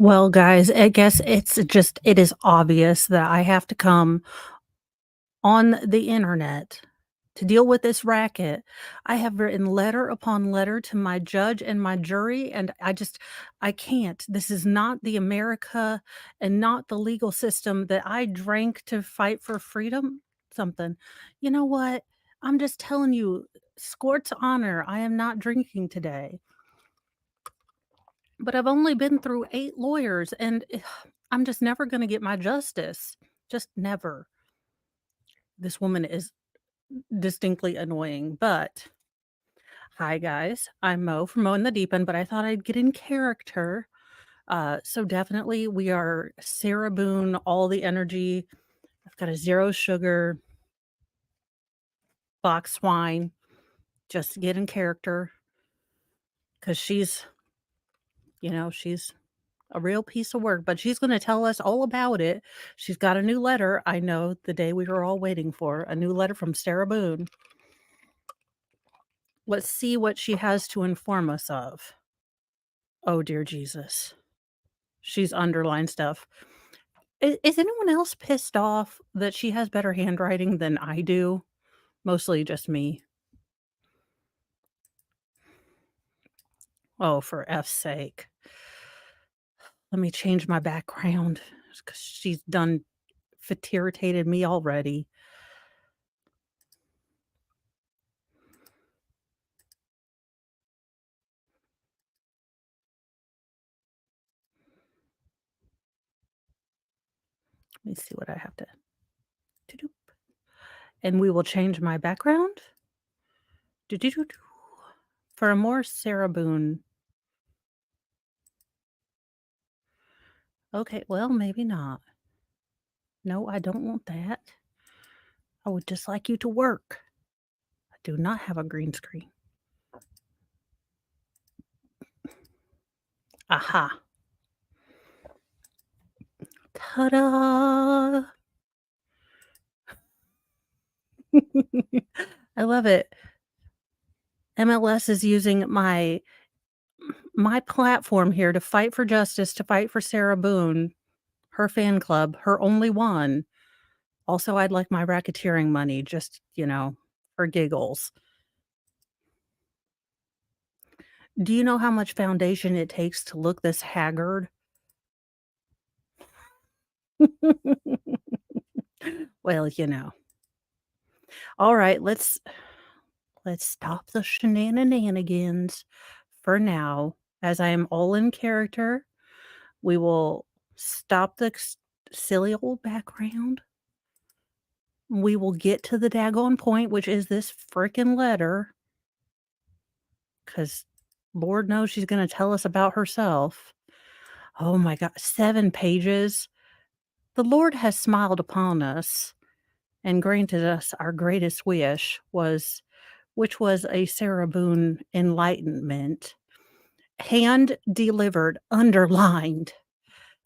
Well, guys, I guess it is obvious that I have to come on the internet to deal with this racket. I have written letter upon letter to my judge and my jury, and I can't. This is not the America and not the legal system that I drank to fight for freedom. Something. You know what? I'm just telling you, Scort's honor, I am not drinking today. But I've only been through 8 lawyers, and I'm just never gonna get my justice. Just never. This woman is distinctly annoying, but hi, guys. I'm Mo from Mo in the Deep End, but I thought I'd get in character. So definitely we are Sarah Boone, all the energy. I've got a 0 sugar box wine, just to get in character, because she's a real piece of work, but she's gonna tell us all about it. She's got a new letter, I know, the day we were all waiting for, a new letter from Sarah Boone. Let's see what she has to inform us of. Oh, dear Jesus. She's underlined stuff. Is anyone else pissed off that she has better handwriting than I do? Mostly just me. Oh, for F's sake. Let me change my background because she's done irritated me already. Let me see what I have to do. And we will change my background. Do-do-do-do. For a more Sarah Boone. Okay, well, maybe not. No, I don't want that. I would just like you to work. I do not have a green screen. Aha. Ta-da! I love it. MLS is using my platform here to fight for justice, to fight for Sarah Boone, her fan club, her only one. Also, I'd like my racketeering money just, for giggles. Do you know how much foundation it takes to look this haggard? Well, Alright, let's stop the shenanigans for now, as I am all in character. We will stop the silly old background. We will get to the daggone point, which is this frickin' letter, because Lord knows she's gonna tell us about herself. Oh my god, 7 pages. The Lord has smiled upon us and granted us our greatest wish which was a Sarah Boone enlightenment, hand delivered, underlined,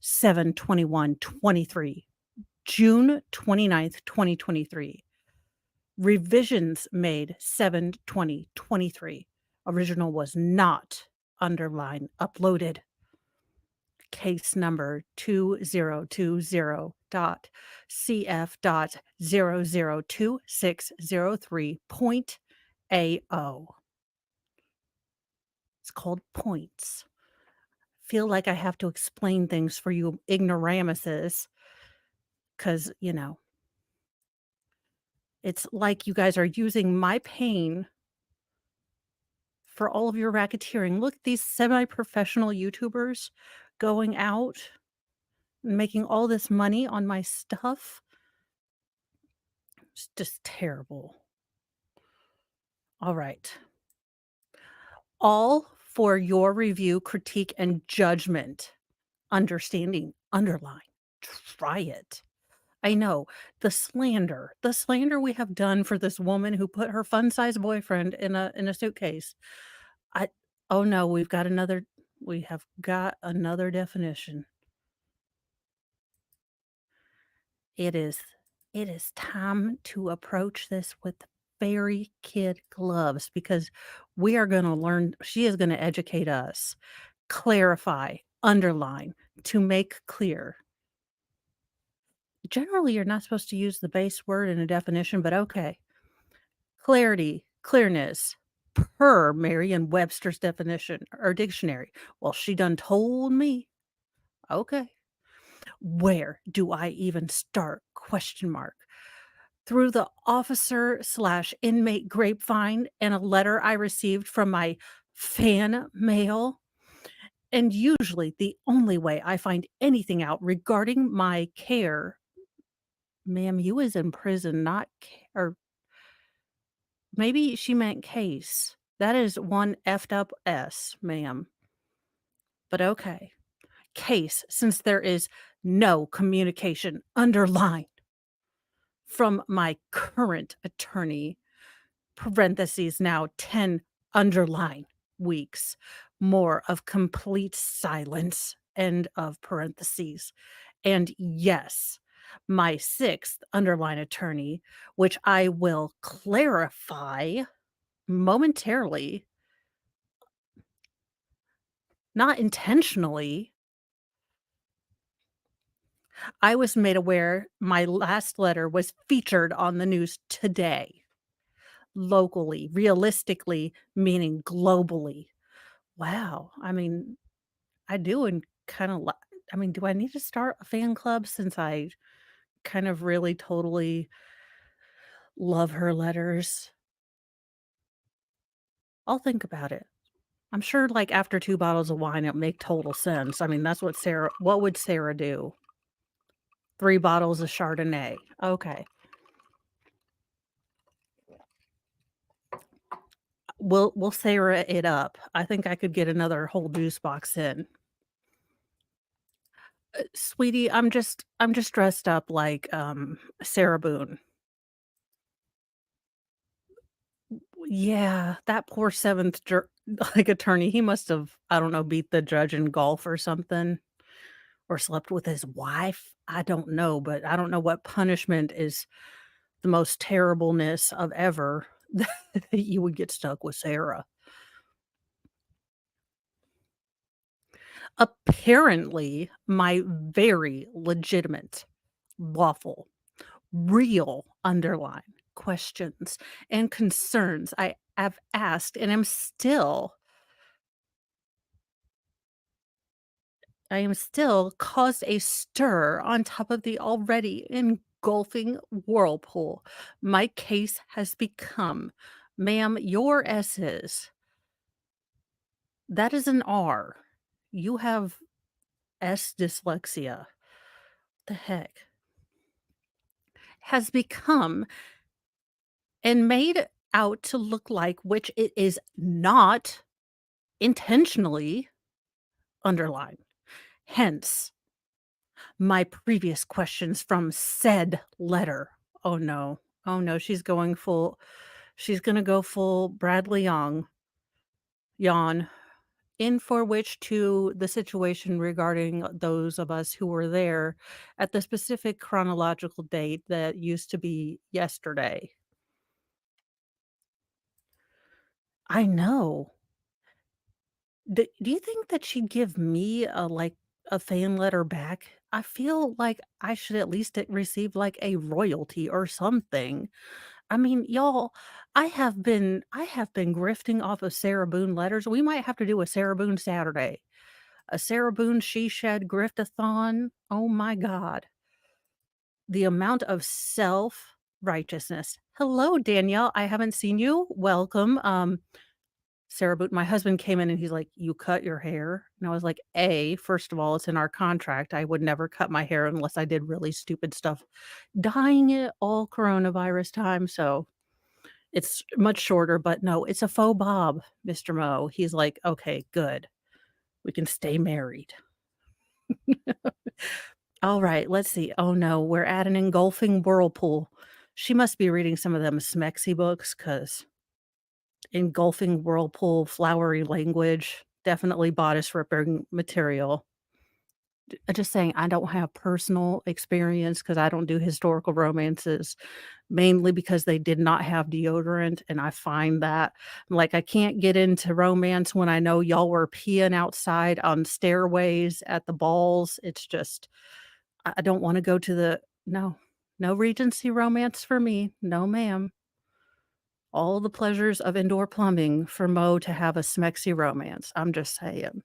7/21/23, June 29th, 2023. Revisions made 7/20/23. Original was not underlined, uploaded. Case number 2020.CF.002603.AO. It's called points. Feel like I have to explain things for you ignoramuses, because it's like you guys are using my pain for all of your racketeering. Look, these semi-professional YouTubers going out and making all this money on my stuff. It's just terrible. All right. All for your review, critique, and judgment. Understanding, underline. Try it. I know the slander we have done for this woman who put her fun-sized boyfriend in a suitcase. I Oh no, we have got another definition. It is it is time to approach this with very kid gloves, because we are gonna learn she is gonna educate us, clarify, underline, To make clear. Generally, you're not supposed to use the base word in a definition, but okay. Clarity, clearness, per Merriam-Webster's definition or dictionary. Well, she done told me. Okay. Where do I even start? Question mark. Through the officer slash inmate grapevine and a letter I received from my fan mail. And usually the only way I find anything out regarding my care, ma'am, you was in prison, not or maybe she meant case. That is one effed up S, ma'am. But okay. Case, since there is no communication underlined from my current attorney, parentheses now 10 underline weeks, more of complete silence, end of parentheses. And yes, my sixth underline attorney, which I will clarify momentarily, not intentionally, I was made aware my last letter was featured on the news today, locally, realistically, meaning globally. Wow. I mean, I do and kinda li I mean, do I need to start a fan club since I kind of really totally love her letters? I'll think about it. I'm sure, like, after 2 bottles of wine, it'll make total sense. I mean, that's what would Sarah do? 3 bottles of Chardonnay. Okay. We'll Sarah it up. I think I could get another whole juice box in. Sweetie, I'm just dressed up like, Sarah Boone. Yeah, that poor 7th like, attorney, he must have, I don't know, beat the judge in golf or something, or slept with his wife. I don't know, but I don't know what punishment is the most terribleness of ever that you would get stuck with Sarah. Apparently, my very legitimate, lawful, real underline questions and concerns I have asked and I am still caused a stir on top of the already engulfing whirlpool. My case has become, ma'am, your S's. That is an R. You have S dyslexia. The heck? Has become and made out to look like, which it is not intentionally underlined. Hence, my previous questions from said letter. Oh no. Oh no, she's gonna go full Bradley Young, yawn, in for which to the situation regarding those of us who were there at the specific chronological date that used to be yesterday. I know. Do you think that she'd give me a fan letter back? I feel like I should at least receive, like, a royalty or something. I mean, y'all, I have been grifting off of Sarah Boone letters. We might have to do a Sarah Boone Saturday. A Sarah Boone She Shed griftathon. Oh my god. The amount of self-righteousness. Hello, Danielle. I haven't seen you. Welcome. Sarah Boone, my husband came in and he's like, "You cut your hair?" And I was like, "A, first of all, it's in our contract. I would never cut my hair unless I did really stupid stuff, dyeing it all coronavirus time, so it's much shorter, but no, it's a faux bob, Mr. Mo." He's like, "Okay, good. We can stay married." All right, let's see. Oh no, we're at an engulfing whirlpool. She must be reading some of them Smexy books because engulfing whirlpool, flowery language, definitely bodice ripping material. Just saying, I don't have personal experience because I don't do historical romances, mainly because they did not have deodorant, and I find that like, I can't get into romance when I know y'all were peeing outside on stairways at the balls. It's just I don't wanna go to the no. No Regency romance for me. No, ma'am. All the pleasures of indoor plumbing for Mo to have a smexy romance. I'm just saying.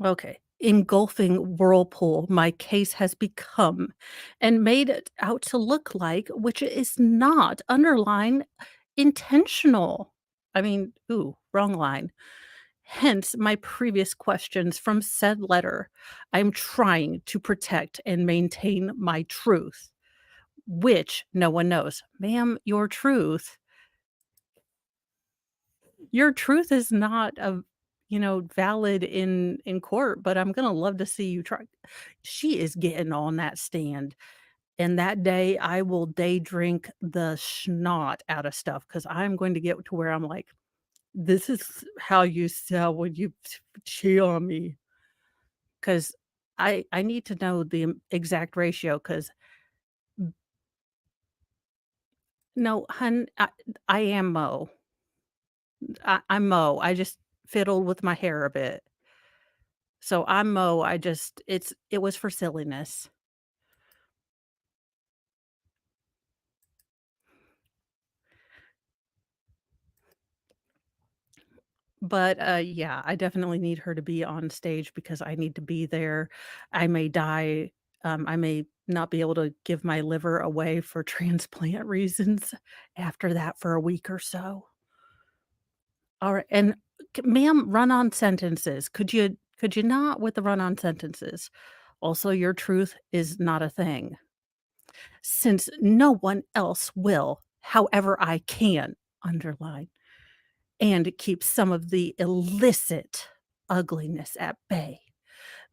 Okay. Engulfing whirlpool my case has become and made it out to look like, which it is not, underline, intentional. I mean, ooh, wrong line. Hence my previous questions from said letter. I'm trying to protect and maintain my truth, which no one knows. Ma'am, your truth is not valid in court, but I'm gonna love to see you try. She is getting on that stand, and that day, I will day drink the snot out of stuff because 'cause I'm going to get to where I'm like, "This is how you sell when you cheat on me," 'cause I need to know the exact ratio. Cause no, hun, I am Mo. I'm Mo, I just fiddled with my hair a bit. So I'm Mo, it was for silliness. But, yeah, I definitely need her to be on stage because I need to be there. I may die, I may not be able to give my liver away for transplant reasons after that for a week or so. Alright, and ma'am, run-on sentences. Could you not with the run-on sentences? Also, your truth is not a thing. Since no one else will, however I can, underline, and keep some of the illicit ugliness at bay.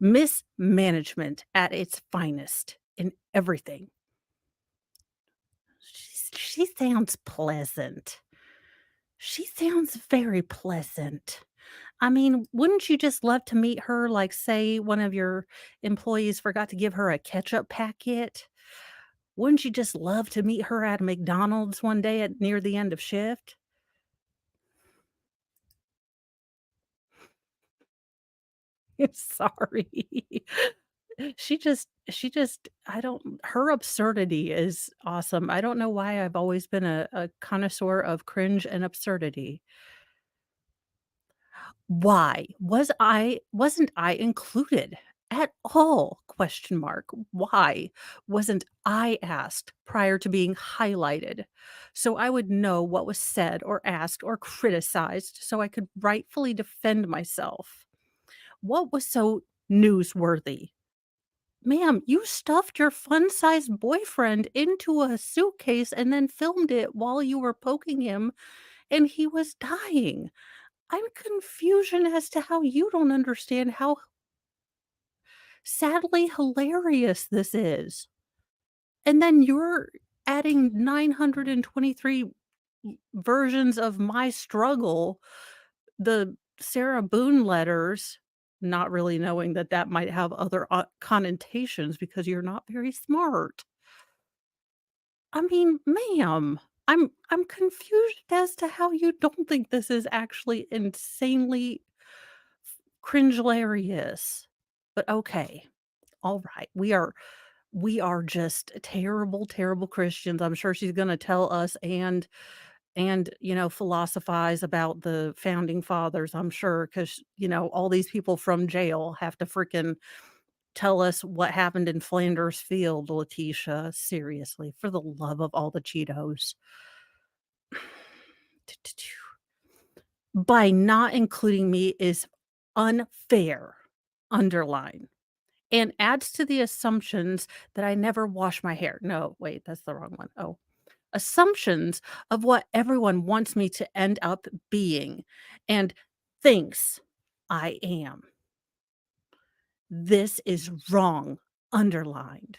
Mismanagement at its finest in everything. She sounds pleasant. She sounds very pleasant. I mean, wouldn't you just love to meet her, like, say one of your employees forgot to give her a ketchup packet? Wouldn't you just love to meet her at a McDonald's one day at near the end of shift? Sorry. She just I don't her absurdity is awesome. I don't know why I've always been a connoisseur of cringe and absurdity. Why wasn't I included at all? Question mark. Why wasn't I asked prior to being highlighted so I would know what was said or asked or criticized so I could rightfully defend myself? What was so newsworthy? Ma'am, you stuffed your fun-sized boyfriend into a suitcase and then filmed it while you were poking him and he was dying. I'm confusion as to how you don't understand how sadly hilarious this is. And then you're adding 923 versions of my struggle, the Sarah Boone letters, not really knowing that that might have other, connotations because you're not very smart. I mean, ma'am, I'm confused as to how you don't think this is actually insanely cringe-hilarious. But okay, alright, we are just terrible, terrible Christians. I'm sure she's gonna tell us and philosophize about the founding fathers, I'm sure, because all these people from jail have to freaking tell us what happened in Flanders Field, Letitia. Seriously, for the love of all the Cheetos. By not including me is unfair, underline, and adds to the assumptions that I never wash my hair. No, wait, that's the wrong one. Oh, assumptions of what everyone wants me to end up being and thinks I am. This is wrong, underlined,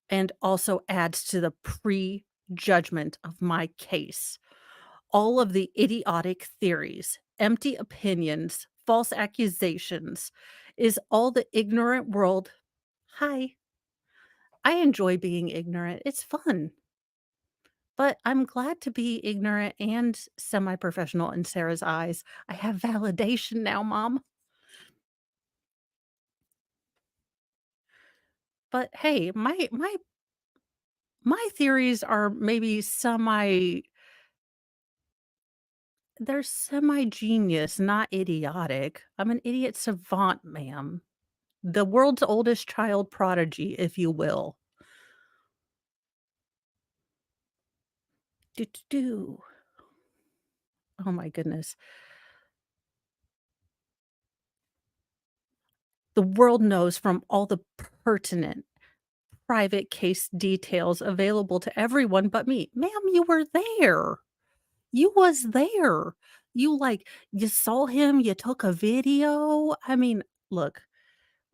and also adds to the prejudgment of my case. All of the idiotic theories, empty opinions, false accusations is all the ignorant world hi, I enjoy being ignorant, it's fun, but I'm glad to be ignorant and semi-professional in Sarah's eyes. I have validation now, mom. But hey, my theories are maybe they're semi-genius, not idiotic. I'm an idiot savant, ma'am. The world's oldest child prodigy, if you will. Do, do, do. Oh my goodness. The world knows from all the pertinent private case details available to everyone but me. Ma'am, you were there. You was there. You saw him, you took a video. I mean, look,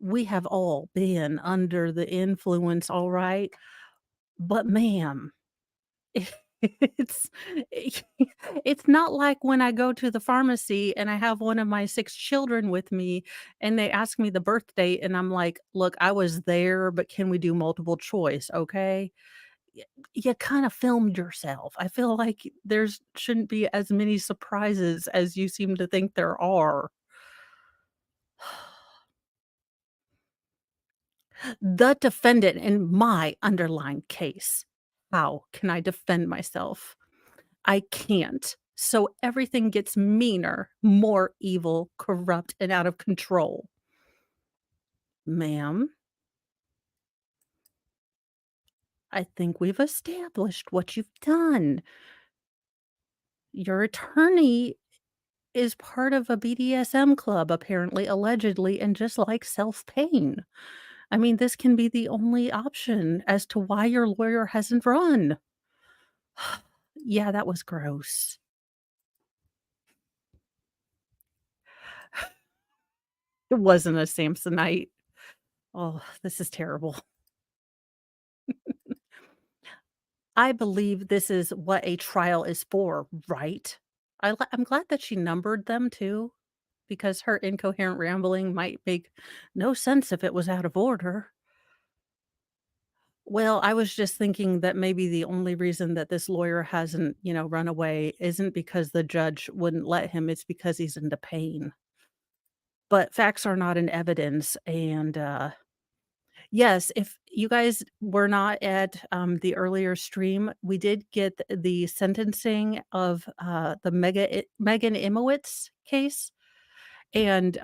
we have all been under the influence, all right? But ma'am, it's it's not like when I go to the pharmacy and I have one of my 6 children with me and they ask me the birth date and I'm like, "Look, I was there, but can we do multiple choice, okay?" Y You kinda filmed yourself. I feel like there's shouldn't be as many surprises as you seem to think there are. The defendant in my underlying case. How can I defend myself? I can't. So everything gets meaner, more evil, corrupt, and out of control. Ma'am, I think we've established what you've done. Your attorney is part of a BDSM club, apparently, allegedly, and just like self-pain. I mean, this can be the only option as to why your lawyer hasn't run. Yeah, that was gross. It wasn't a Samsonite. Oh, this is terrible. I believe this is what a trial is for, right? I'm glad that she numbered them too, because her incoherent rambling might make no sense if it was out of order. Well, I was just thinking that maybe the only reason that this lawyer hasn't, run away isn't because the judge wouldn't let him, it's because he's into pain. But facts are not in evidence, and, yes, if you guys were not at, the earlier stream, we did get the sentencing of, the Megan Imowitz case, and,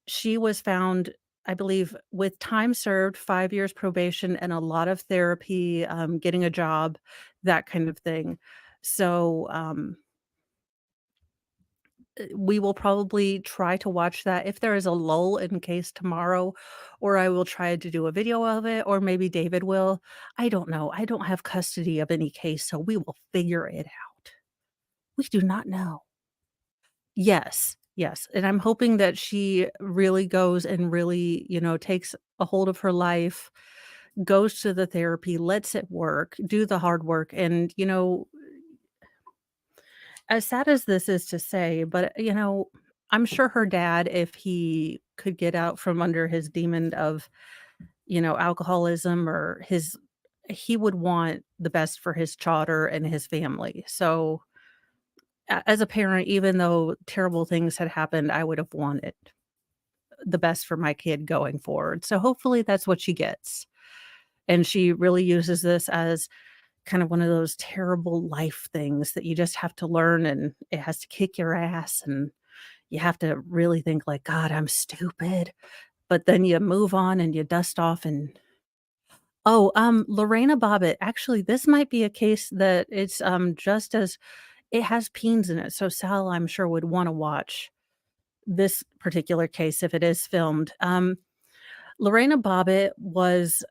she was found, I believe, with time served, 5 years probation, and a lot of therapy, getting a job, that kind of thing. So, we will probably try to watch that if there is a lull in case tomorrow, or I will try to do a video of it, or maybe David will. I don't know. I don't have custody of any case, so we will figure it out. We do not know. Yes, yes, and I'm hoping that she really goes and really, takes a hold of her life, goes to the therapy, lets it work, do the hard work, and, as sad as this is to say, but, I'm sure her dad, if he could get out from under his demon of, alcoholism or he would want the best for his daughter and his family. So, as a parent, even though terrible things had happened, I would have wanted the best for my kid going forward. So, hopefully, that's what she gets. And she really uses this as kind of one of those terrible life things that you just have to learn and it has to kick your ass and you have to really think like, "God, I'm stupid." But then you move on and you dust off and Lorena Bobbitt, actually, this might be a case that it's, just as it has peens in it, so Sal, I'm sure, would wanna watch this particular case if it is filmed. Lorena Bobbitt was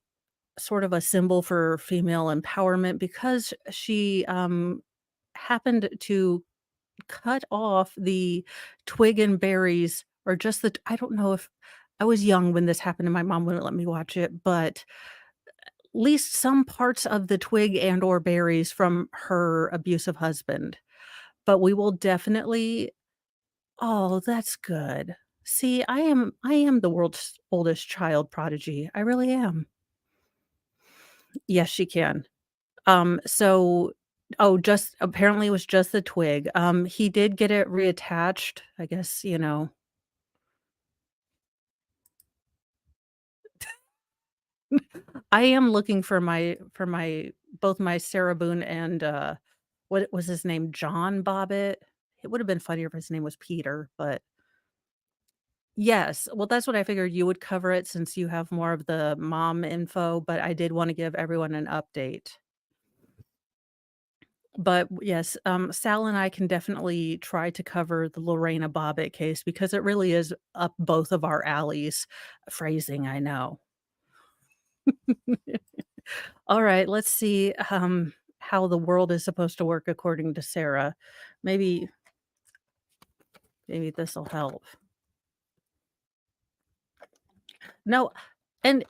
sort of a symbol for female empowerment because she, happened to cut off the twig and berries or just I don't know if I was young when this happened and my mom wouldn't let me watch it, but at least some parts of the twig and or berries from her abusive husband. But we will definitely Oh, that's good. See, I am the world's oldest child prodigy. I really am. Yes, she can. So oh, just apparently it was just the twig. He did get it reattached, I guess, I am looking for my both my Sarah Boone and, what was his name? John Bobbitt? It would have been funnier if his name was Peter, but yes. Well, that's what I figured you would cover it since you have more of the mom info, but I did wanna give everyone an update. But yes, Sal and I can definitely try to cover the Lorena Bobbitt case because it really is up both of our alleys. Phrasing, I know. Alright, let's see, how the world is supposed to work according to Sarah. Maybe maybe this'll help. No, and,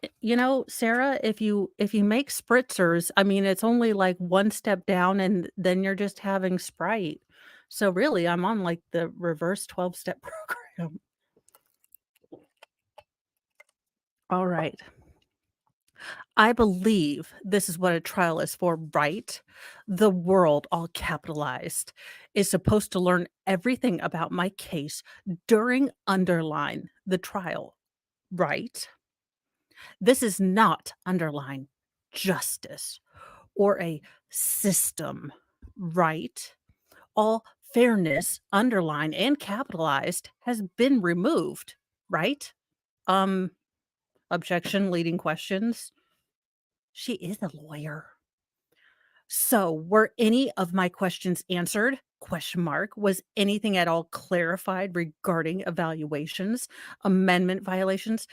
Sarah, if you make spritzers, I mean, it's only, like, one step down, and then you're just having Sprite. So, really, I'm on, like, the reverse 12-step program. Alright. I believe this is what a trial is for, right? The world, all capitalized, is supposed to learn everything about my case during underline the trial, right? This is not underline justice or a system, right? All fairness, underline and capitalized, has been removed, right? Um, objection, leading questions. She is a lawyer. So, were any of my questions answered? Question mark. Was anything at all clarified regarding evaluations, amendment violations?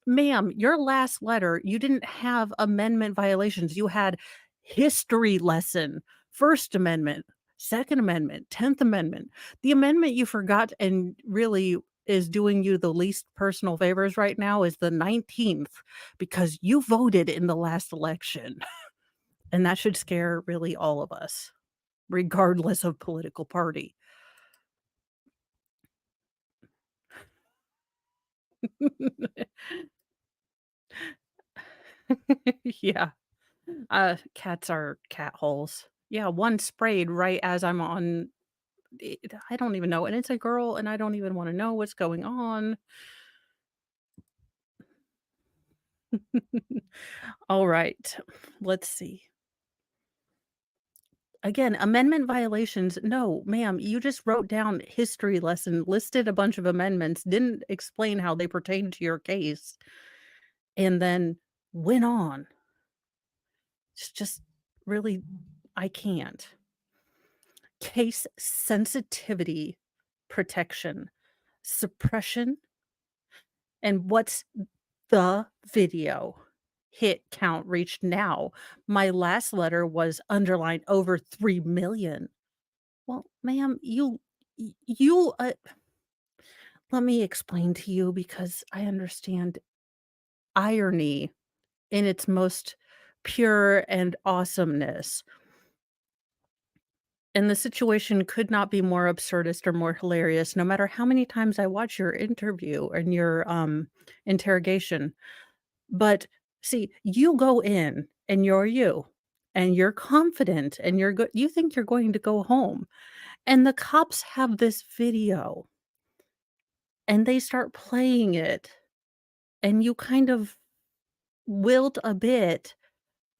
Ma'am, your last letter, you didn't have amendment violations. You had history lesson, First Amendment, Second Amendment, 10th Amendment. The amendment you forgot and really is doing you the least personal favors right now is the 19th because you voted in the last election. And that should scare really all of us, regardless of political party. Yeah, cats are cat holes. Yeah, one sprayed right as I'm on I don't even know, and it's a girl, and I don't even wanna know what's going on. Alright, let's see. Again, amendment violations, no, ma'am, you just wrote down history lesson, listed a bunch of amendments, didn't explain how they pertain to your case, and then went on. It's just really I can't. Case sensitivity protection, suppression, and what's the video hit count reached now? My last letter was underlined over 3,000,000. Well, ma'am, let me explain to you because I understand irony in its most pure and awesomeness. And the situation could not be more absurdist or more hilarious no matter how many times I watch your interview and your, interrogation. But, see, you go in and you're you, and you're confident, and you think you're going to go home, and the cops have this video, and they start playing it, and you kind of wilt a bit,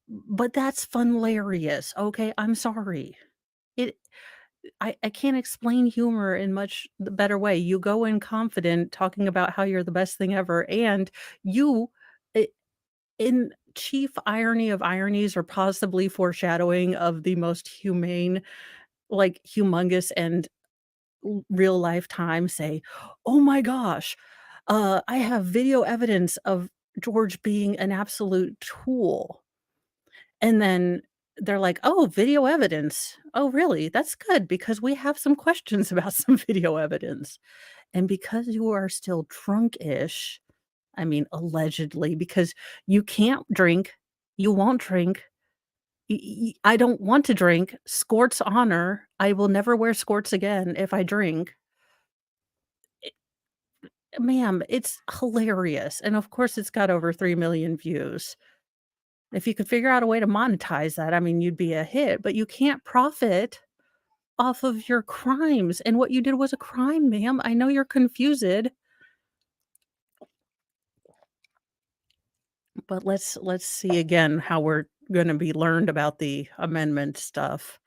but that's funlarious, okay? I'm sorry. It I can't explain humor in much the better way. You go in confident talking about how you're the best thing ever, and you, I in chief irony of ironies or possibly foreshadowing of the most humane, like, humongous and real lifetime say, "Oh my gosh, I have video evidence of George being an absolute tool." And then they're like, "Oh, video evidence. Oh, really? That's good because we have some questions about some video evidence." And because you are still drunk-ish, I mean, allegedly, because you can't drink, you won't drink, I don't want to drink, Scort's honor, I will never wear Scorts again if I drink. Ma'am, it's hilarious, and of course it's got over 3,000,000 views. If you could figure out a way to monetize that, I mean, you'd be a hit, but you can't profit off of your crimes, and what you did was a crime, ma'am. I know you're confused, but let's see again how we're gonna be learned about the amendment stuff.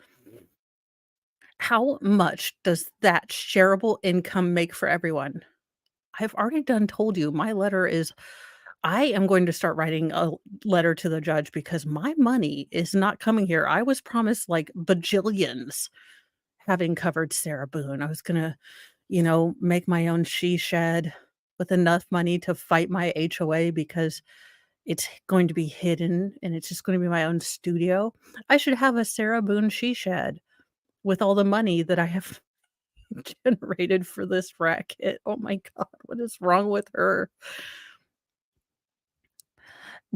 How much does that shareable income make for everyone? I've already done told you my letter is I am going to start writing a letter to the judge because my money is not coming here. I was promised like bajillions having covered Sarah Boone. I was gonna, make my own she shed with enough money to fight my HOA because it's going to be hidden and it's just going to be my own studio. I should have a Sarah Boone she shed with all the money that I have generated for this racket. Oh my god, what is wrong with her?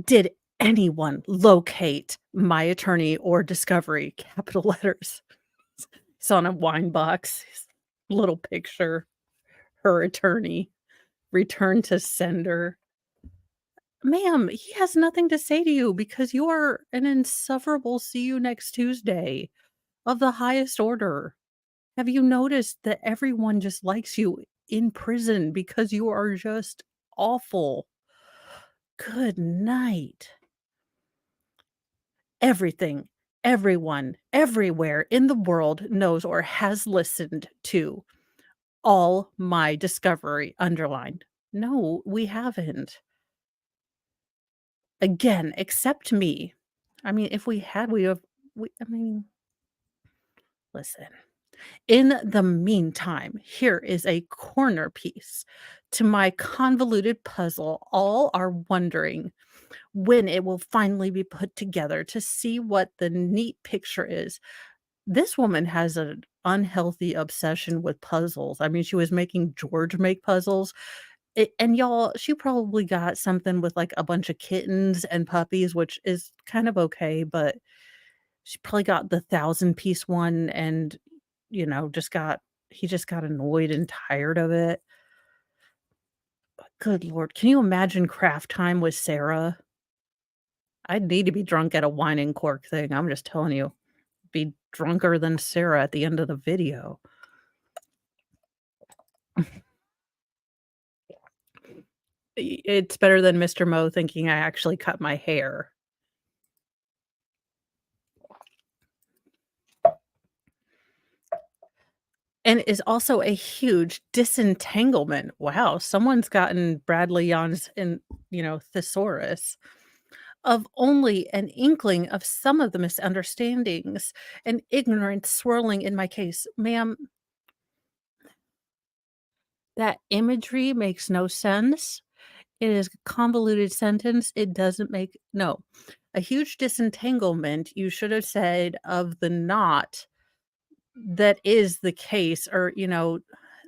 Did anyone locate my attorney or discovery? Capital letters. It's on a wine box. Little picture. Her attorney. Return to sender. Ma'am, he has nothing to say to you because you are an insufferable see you next Tuesday of the highest order. Have you noticed that everyone just likes you in prison because you are just awful? Good night. Everything, everyone, everywhere in the world knows or has listened to all my discovery underlined. No, we haven't. Again, except me. I mean, if we had, I mean, listen. In the meantime, here is a corner piece to my convoluted puzzle. All are wondering when it will finally be put together to see what the neat picture is. This woman has an unhealthy obsession with puzzles. I mean, she was making George make puzzles. And y'all, she probably got something with like a bunch of kittens and puppies, which is kind of okay, but she probably got the 1,000-piece one and, he just got annoyed and tired of it. Good lord, can you imagine craft time with Sarah? I'd need to be drunk at a wine and cork thing, I'm just telling you. Be drunker than Sarah at the end of the video. It's better than Mr. Mo thinking I actually cut my hair. And is also a huge disentanglement. Wow, someone's gotten Bradley Yon's thesaurus of only an inkling of some of the misunderstandings and ignorance swirling in my case. Ma'am, that imagery makes no sense. It is a convoluted sentence. It doesn't make no. A huge disentanglement, you should have said, of the knot that is the case or,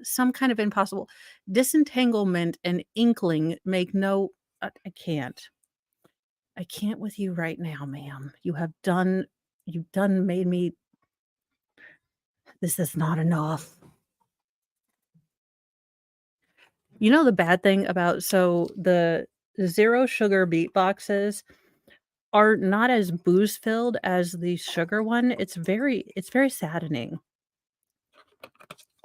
some kind of impossible disentanglement and inkling make no I can't. I can't with you right now, ma'am. You've done made me this is not enough. You know the bad thing about the zero sugar beat boxes are not as booze filled as the sugar one. It's very saddening.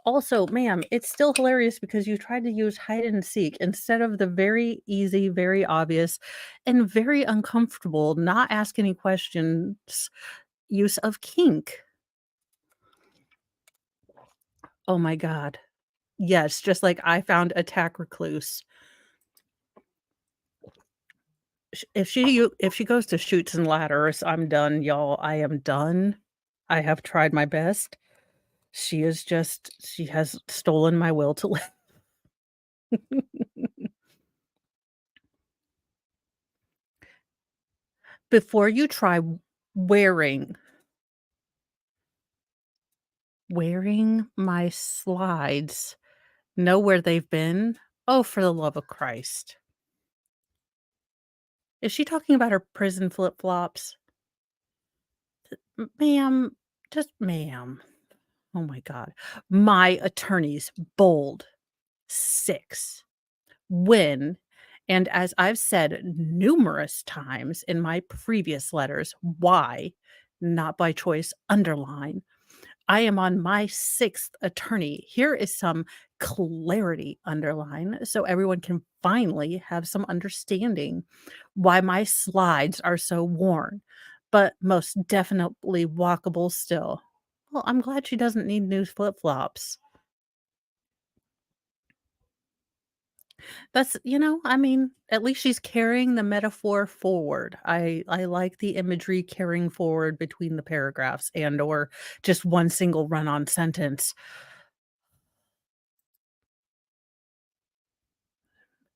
Also, ma'am, it's still hilarious because you tried to use hide and seek instead of the very easy, very obvious, and very uncomfortable, not ask any questions use of kink. Oh my god. Yes, just like I found attack recluse. If she goes to Chutes and Ladders, I'm done, y'all. I am done. I have tried my best. She has stolen my will to live. Before you try wearing wearing my slides, know where they've been? Oh, for the love of Christ. Is she talking about her prison flip-flops? Ma'am, just ma'am. Oh my god. My attorney's bold 6. When And as I've said numerous times in my previous letters, why, not by choice, underline. I am on my 6th attorney. Here is some clarity, underline, so everyone can finally have some understanding why my slides are so worn, but most definitely walkable still. Well, I'm glad she doesn't need new flip-flops. I mean, at least she's carrying the metaphor forward. I like the imagery carrying forward between the paragraphs and or just one single run-on sentence.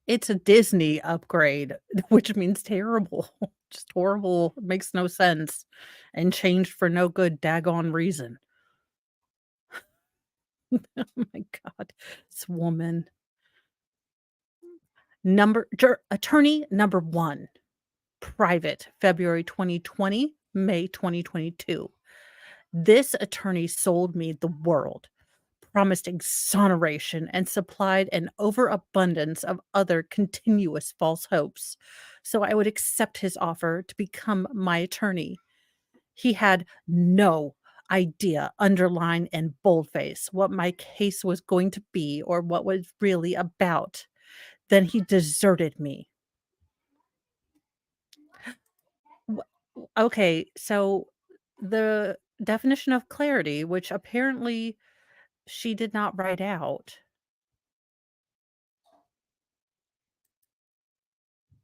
It's a Disney upgrade, which means terrible. Just horrible, makes no sense, and changed for no good daggone reason. Oh my god, this woman. Attorney number 1, private, February 2020, May 2022. This attorney sold me the world, promised exoneration, and supplied an overabundance of other continuous false hopes, so I would accept his offer to become my attorney. He had no idea, underline and boldface, what my case was going to be or what was really about. Then he deserted me. Wh Okay, so the definition of clarity, which apparently she did not write out.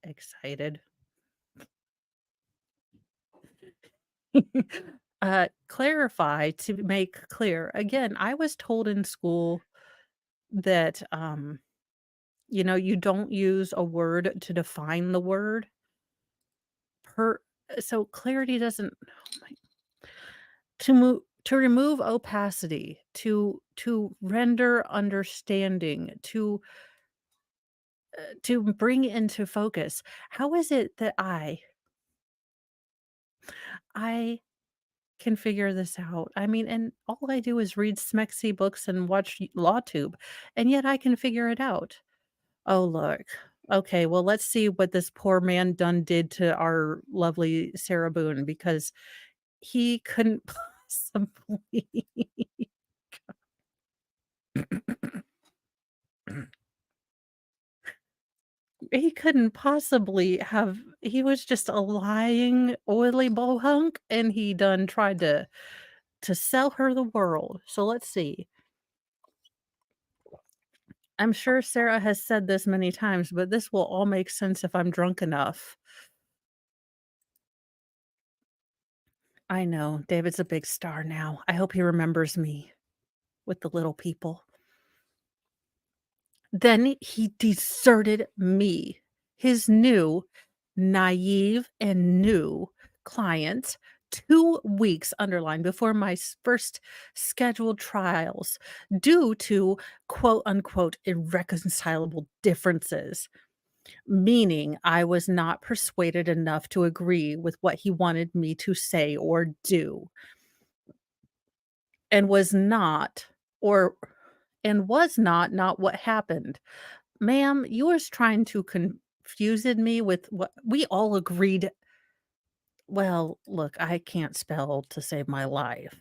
Excited. Clarify to make clear. Again, I was told in school that, you don't use a word to define the word. Per so clarity doesn't oh my to remove opacity, to render understanding, to bring into focus. How is it that I can figure this out? I mean, and all I do is read smexy books and watch LawTube, and yet I can figure it out. Oh, look. Okay, well, let's see what this poor man done did to our lovely Sarah Boone because he couldn't possibly he couldn't possibly have he was just a lying, oily bohunk, and he done tried to sell her the world. So let's see. I'm sure Sarah has said this many times, but this will all make sense if I'm drunk enough. I know, David's a big star now. I hope he remembers me with the little people. Then he deserted me, his new, naive and new client, 2 weeks, underlined, before my first scheduled trials due to quote unquote irreconcilable differences, meaning I was not persuaded enough to agree with what he wanted me to say or do, and was not or and was not what happened. Ma'am, you was trying to confused me with what we all agreed. Well, look, I can't spell to save my life.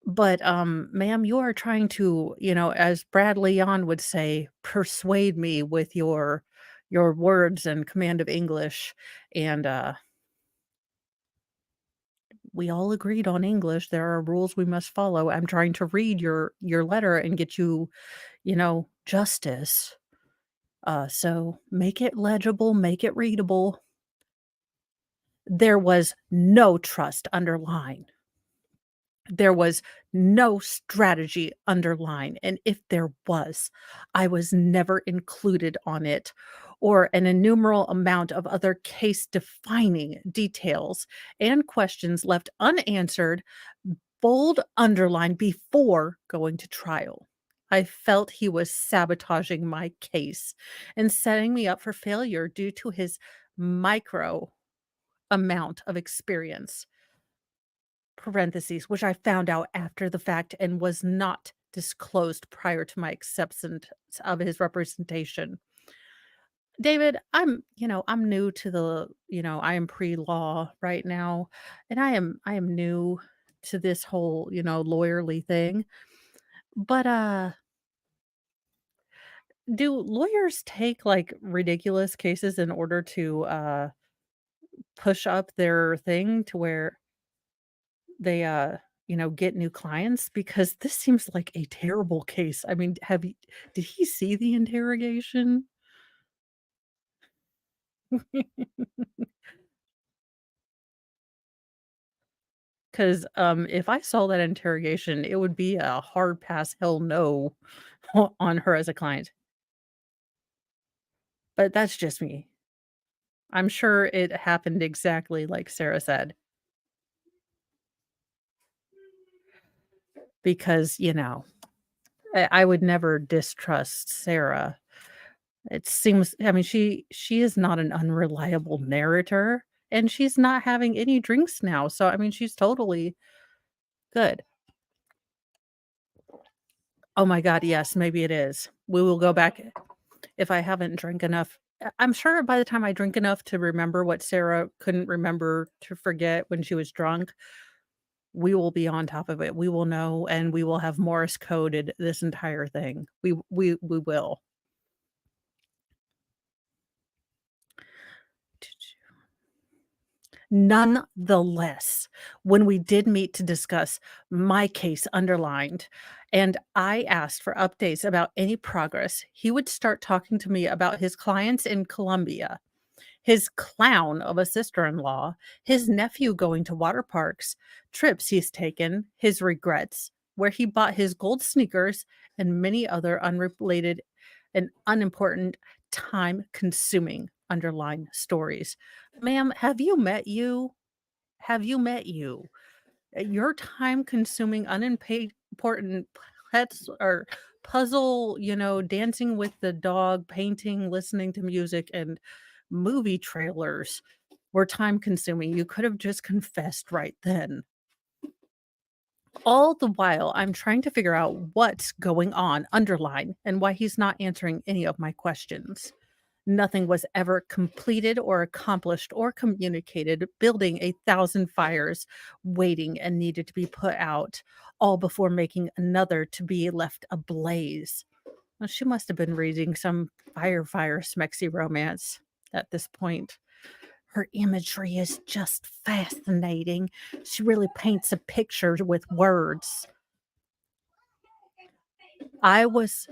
But, ma'am, you are trying to, as Brad Leon would say, persuade me with your words and command of English, and, we all agreed on English. There are rules we must follow. I'm trying to read your letter and get you, justice. So make it legible, make it readable. There was no trust underlying. There was no strategy underlying, and if there was, I was never included on it, or an innumerable amount of other case-defining details and questions left unanswered, bold underline before going to trial. I felt he was sabotaging my case and setting me up for failure due to his micro amount of experience, parentheses, which I found out after the fact and was not disclosed prior to my acceptance of his representation. David, I'm new to I am pre-law right now, and I am new to this whole, lawyerly thing. But, do lawyers take, like, ridiculous cases in order to, push up their thing to where they, get new clients? Because this seems like a terrible case. I mean, did he see the interrogation? 'Cause, if I saw that interrogation, it would be a hard pass, hell no on her as a client. But that's just me. I'm sure it happened exactly like Sarah said, because, I would never distrust Sarah. It seems I mean, she is not an unreliable narrator, and she's not having any drinks now, so, I mean, she's totally good. Oh my god, yes, maybe it is. We will go back if I haven't drank enough. I'm sure by the time I drink enough to remember what Sarah couldn't remember to forget when she was drunk, we will be on top of it. We will know, and we will have Morse coded this entire thing. We will. Nonetheless, when we did meet to discuss my case underlined, and I asked for updates about any progress, he would start talking to me about his clients in Colombia, his clown of a sister-in-law, his nephew going to water parks, trips he's taken, his regrets, where he bought his gold sneakers, and many other unrelated and unimportant, time-consuming underlying stories. Ma'am, have you met you? Have you met you? Your time-consuming, important pets or puzzle, dancing with the dog, painting, listening to music, and movie trailers were time-consuming. You could have just confessed right then. All the while, I'm trying to figure out what's going on, underline, and why he's not answering any of my questions. Nothing was ever completed or accomplished or communicated, building 1,000 fires waiting and needed to be put out, all before making another to be left ablaze. Well, she must have been reading some fire smexy romance at this point. Her imagery is just fascinating. She really paints a picture with words. I was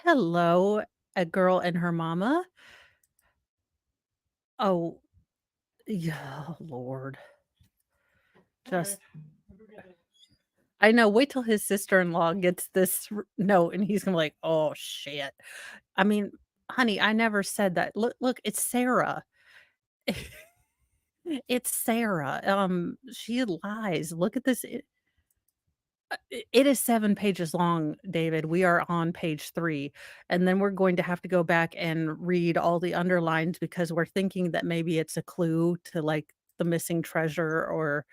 hello, a girl and her mama. Oh, yeah, Lord. Just I know, wait till his sister-in-law gets this note and he's gonna be like, "Oh, shit." I mean, honey, I never said that. Look, it's Sarah. It's Sarah. She lies. Look at this. It is 7 pages long, David. We are on page 3, and then we're going to have to go back and read all the underlines because we're thinking that maybe it's a clue to, like, the missing treasure or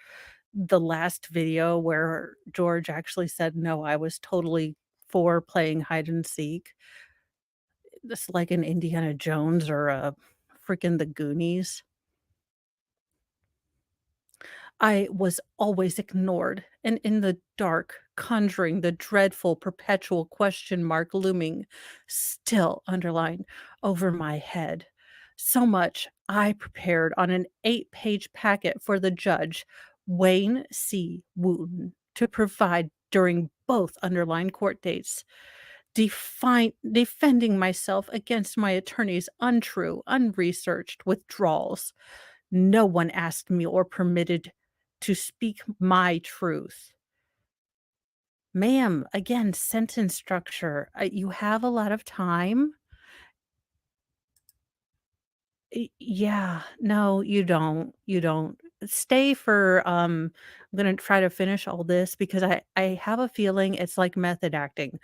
the last video where George actually said, "No, I was totally for playing hide and seek." This like an Indiana Jones or a freaking The Goonies. I was always ignored and in the dark, conjuring the dreadful perpetual question mark looming, still underlined, over my head. So much I prepared on an 8-page packet for the judge, Wayne C. Wooten, to provide during both underlined court dates, defending myself against my attorney's untrue, unresearched withdrawals. No one asked me or permitted to speak my truth. Ma'am, again, sentence structure. You have a lot of time. Yeah, no, you don't. You don't. Stay for I'm going to try to finish all this because I have a feeling it's like method acting.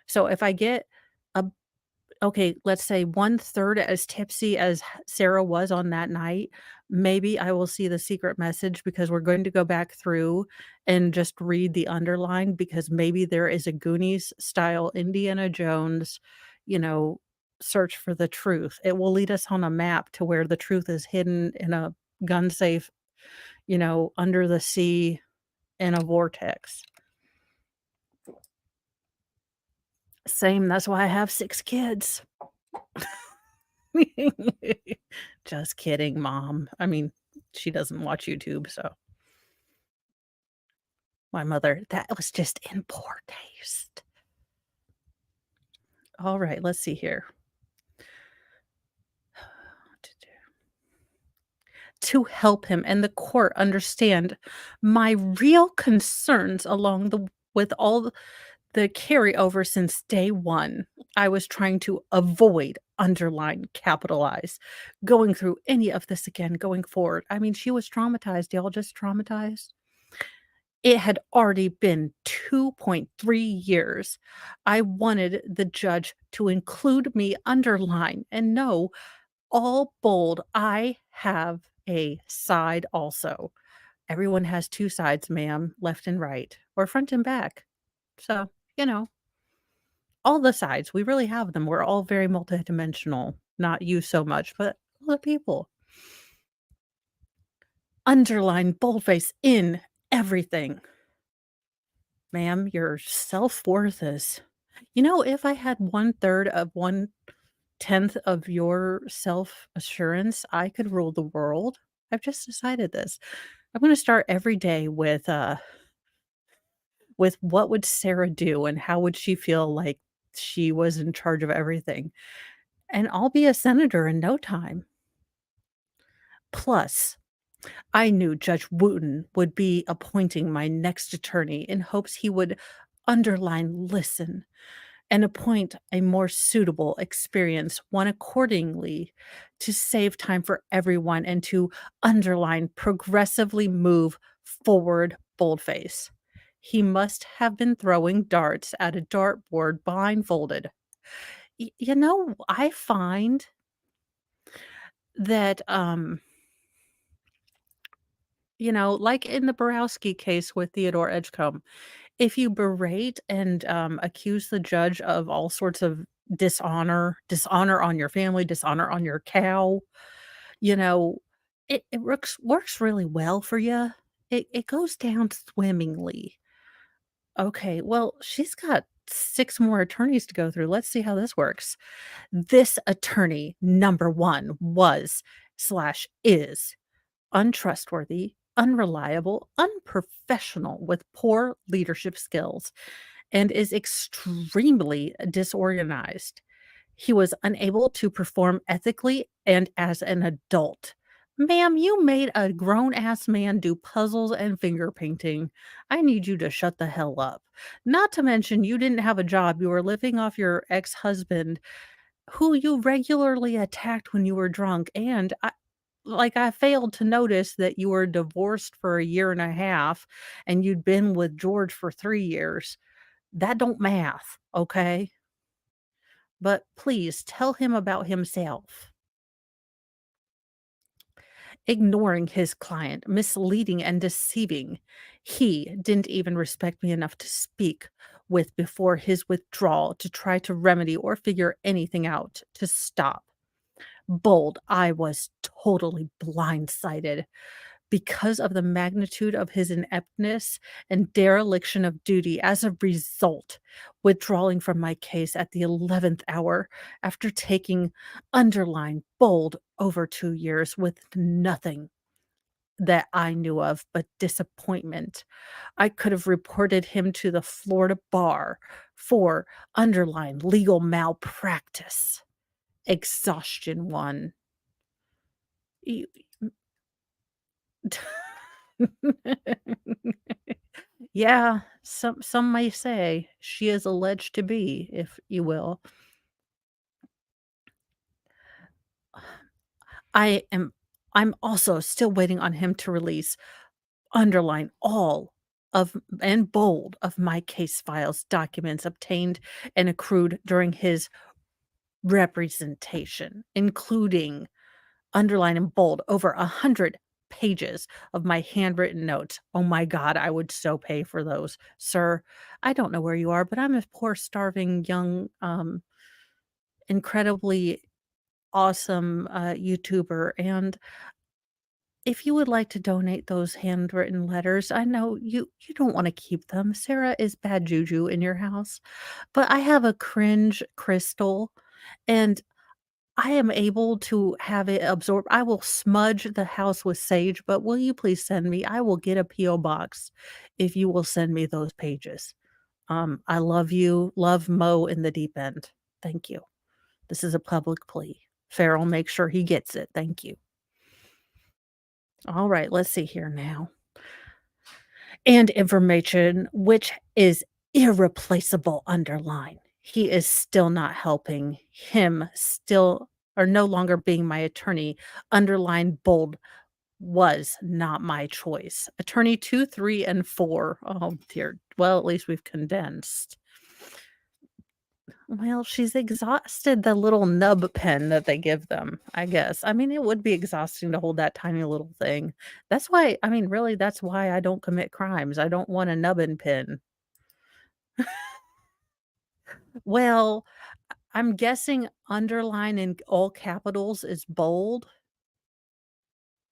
So if I get a Okay, let's say 1/3 as tipsy as Sarah was on that night, maybe I will see the secret message because we're going to go back through and just read the underline because maybe there is a Goonies style Indiana Jones, you know, search for the truth. It will lead us on a map to where the truth is hidden in a gun safe, under the sea in a vortex. Same, that's why I have 6 kids. Just kidding, mom. I mean, she doesn't watch YouTube, so my mother that was just in poor taste. Alright, let's see here. To help him and the court understand my real concerns along the with all the carryover since day 1, I was trying to avoid, underline, capitalize, going through any of this again going forward. I mean, she was traumatized. Y'all just traumatized? It had already been 2.3 years. I wanted the judge to include me, underline, and no, all bold, I have a side also. Everyone has 2 sides, ma'am, left and right, or front and back. So, you know, all the sides, we really have them. We're all very multidimensional. Not you so much, but other people. Underline, boldface in everything. Ma'am, your self-worth is if I had 1/3 of 1/10 of your self-assurance, I could rule the world. I've just decided this. I'm gonna start every day with what would Sarah do and how would she feel like she was in charge of everything, and I'll be a senator in no time. Plus, I knew Judge Wooten would be appointing my next attorney in hopes he would underline listen and appoint a more suitable, experienced one accordingly to save time for everyone and to underline progressively move forward boldface. He must have been throwing darts at a dartboard blindfolded. I find that, like in the Borowski case with Theodore Edgecombe, if you berate and, accuse the judge of all sorts of dishonor on your family, dishonor on your cow, you know, it works really well for you. It goes down swimmingly. Okay, well, she's got 6 more attorneys to go through. Let's see how this works. This attorney, number 1, was/is untrustworthy, unreliable, unprofessional with poor leadership skills, and is extremely disorganized. He was unable to perform ethically and as an adult. Ma'am, you made a grown ass man do puzzles and finger painting. I need you to shut the hell up. Not to mention, you didn't have a job. You were living off your ex husband, who you regularly attacked when you were drunk. And I failed to notice that you were divorced for a year and a half and you'd been with George for 3 years. That don't math, okay? But please tell him about himself. Ignoring his client, misleading and deceiving. He didn't even respect me enough to speak with before his withdrawal to try to remedy or figure anything out to stop. Bold, I was totally blindsided. Because of the magnitude of his ineptness and dereliction of duty, as a result, withdrawing from my case at the 11th hour after taking underlined bold over 2 years with nothing that I knew of but disappointment. I could have reported him to the Florida bar for underlined legal malpractice. Exhaustion 1. You Yeah, some may say she is alleged to be, if you will. I am I'm also still waiting on him to release, underline all of and bold of my case files, documents obtained and accrued during his representation, including underline and bold over 100 pages of my handwritten notes. Oh my god, I would so pay for those. Sir, I don't know where you are, but I'm a poor, starving, young, incredibly awesome, YouTuber, and if you would like to donate those handwritten letters, I know you don't wanna keep them. Sarah is bad juju in your house, but I have a cringe crystal, and I am able to have it absorb. I will smudge the house with sage, but will you please send me, I will get a PO box if you will send me those pages. I love you. Love Mo in the deep end. Thank you. This is a public plea. Farrell, make sure he gets it. Thank you. All right, let's see here now. And information which is irreplaceable underline. He is still not helping. Him still or no longer being my attorney. Underline bold was not my choice. Attorney 2, 3, and 4. Oh dear. Well, at least we've condensed. Well, she's exhausted the little nub pen that they give them, I guess. I mean, it would be exhausting to hold that tiny little thing. That's why I mean, really, that's why I don't commit crimes. I don't want a nubbin pen. Well, I'm guessing underline in all capitals is bold.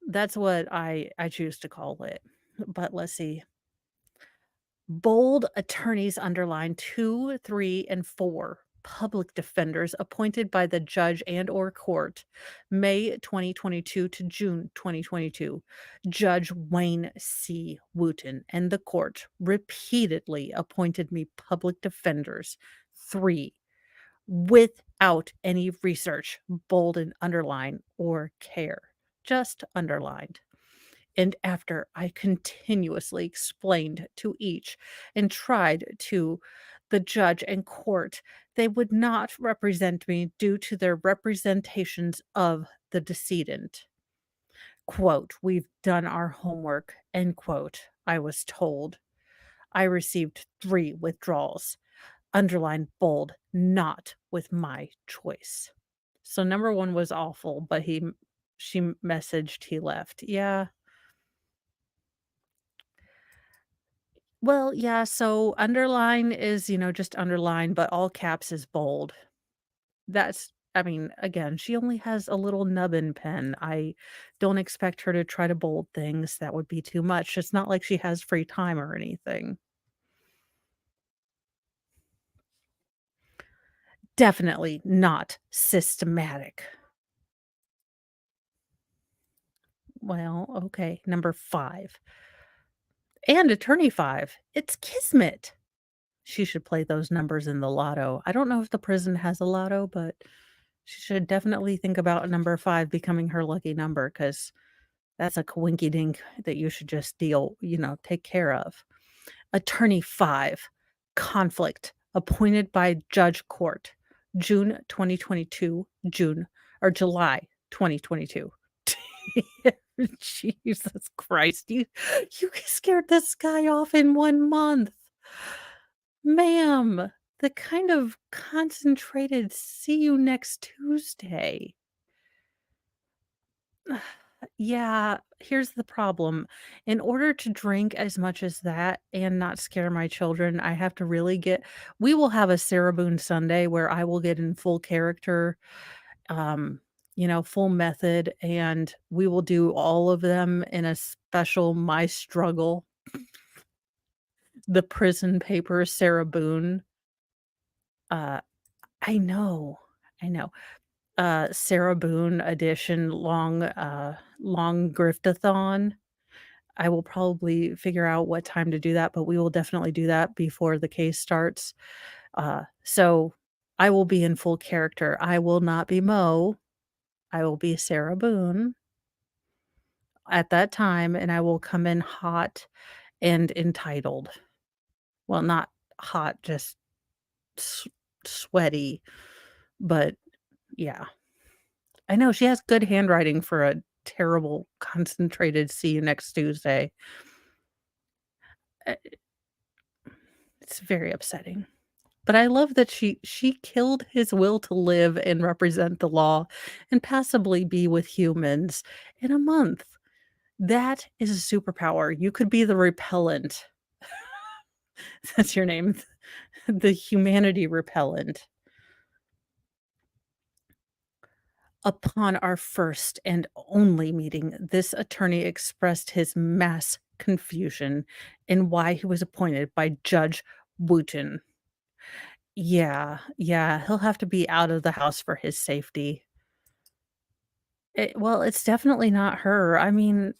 That's what I choose to call it. But let's see. Bold attorneys underline 2, 3, and 4. Public defenders appointed by the judge and or court, May 2022 to June 2022. Judge Wayne C. Wooten and the court repeatedly appointed me public defenders. 3. Without any research, bold and underline or care. Just underlined. And after I continuously explained to each and tried to the judge and court, they would not represent me due to their representations of the decedent. Quote, "We've done our homework," end quote, I was told. I received 3 withdrawals, underlined bold, not with my choice. So number 1 was awful, but she messaged he left. Yeah. Well, yeah, so underline is, just underline, but all caps is bold. That's I mean, again, she only has a little nubbin pen. I don't expect her to try to bold things. That would be too much. It's not like she has free time or anything. Definitely not systematic. Well, okay, number 5. And attorney 5. It's kismet. She should play those numbers in the lotto. I don't know if the prison has a lotto, but she should definitely think about number 5 becoming her lucky number because that's a coinky dink that you should just take care of. Attorney 5, conflict, appointed by judge court, June 2022, June or July 2022. Jesus Christ, you scared this guy off in 1 month. Ma'am, the kind of concentrated "see you next Tuesday." Yeah, here's the problem. In order to drink as much as that and not scare my children, I have to really get we will have a Sarah Boone Sunday where I will get in full character, um, full method, and we will do all of them in a special My Struggle, the prison papers, Sarah Boone. Uh, I know, I know. Sarah Boone edition long griftathon. I will probably figure out what time to do that, but we will definitely do that before the case starts. So I will be in full character. I will not be Mo. I will be Sarah Boone at that time, and I will come in hot and entitled. Well, not hot, just s sweaty, but yeah. I know she has good handwriting for a terrible concentrated "see you next Tuesday." Uh, it's very upsetting. But I love that she killed his will to live and represent the law and passably be with humans in a month. That is a superpower. You could be the repellent. That's your name. The humanity repellent. Upon our first and only meeting, this attorney expressed his mass confusion in why he was appointed by Judge Wooten. Yeah, yeah, he'll have to be out of the house for his safety. Well, it's definitely not her. I mean,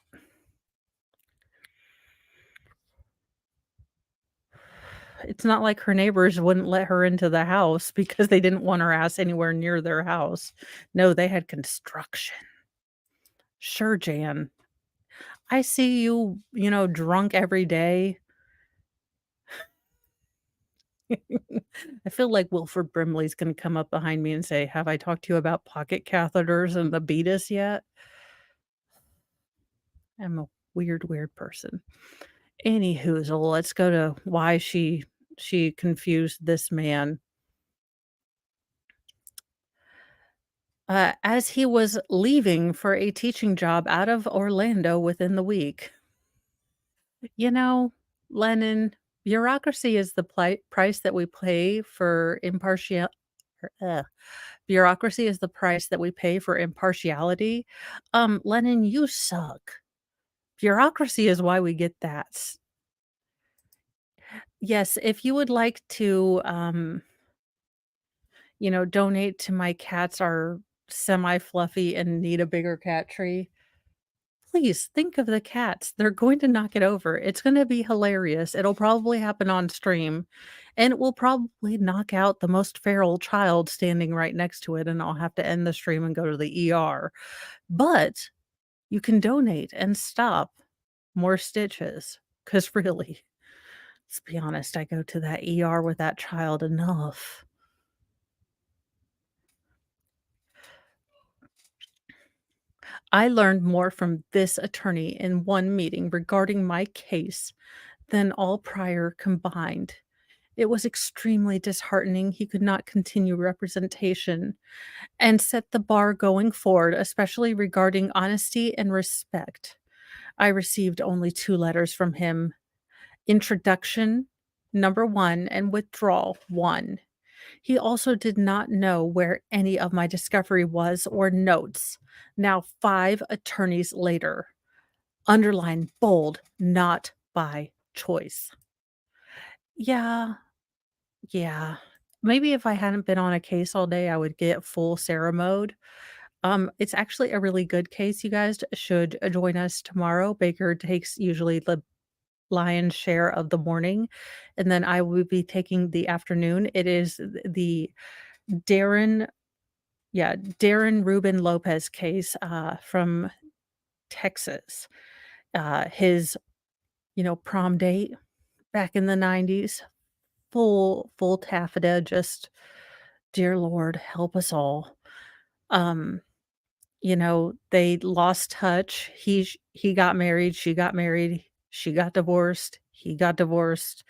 it's not like her neighbors wouldn't let her into the house because they didn't want her ass anywhere near their house. No, they had construction. Sure, Jan. I see you, drunk every day. I feel like Wilford Brimley's gonna come up behind me and say, "Have I talked to you about pocket catheters and the beatus yet?" I'm a weird, weird person. Any hoozle, let's go to why she confused this man. As he was leaving for a teaching job out of Orlando within the week. You know, Lennon, bureaucracy is the price that we pay for impartial. Bureaucracy is the price that we pay for impartiality. Lennon, you suck. Bureaucracy is why we get that. Yes, if you would like to, donate to my cats are semi-fluffy and need a bigger cat tree, please think of the cats. They're going to knock it over. It's gonna be hilarious. It'll probably happen on stream, and it will probably knock out the most feral child standing right next to it, and I'll have to end the stream and go to the ER. But you can donate and stop more stitches. Cause really, let's be honest, I go to that ER with that child enough. I learned more from this attorney in one meeting regarding my case than all prior combined. It was extremely disheartening he could not continue representation and set the bar going forward, especially regarding honesty and respect. I received only 2 letters from him: introduction, number 1, and withdrawal, 1. He also did not know where any of my discovery was or notes. Now 5 attorneys later. Underline bold, not by choice. Yeah, yeah. Maybe if I hadn't been on a case all day, I would get full Sarah mode. It's actually a really good case. You guys should join us tomorrow. Baker takes usually the lion's share of the morning, and then I will be taking the afternoon. It is the Darren, yeah, Darren Ruben Lopez case from Texas. His, prom date back in the 90s, full taffeta, just dear Lord, help us all. Um, they lost touch. He got married, she got married, she got divorced, he got divorced.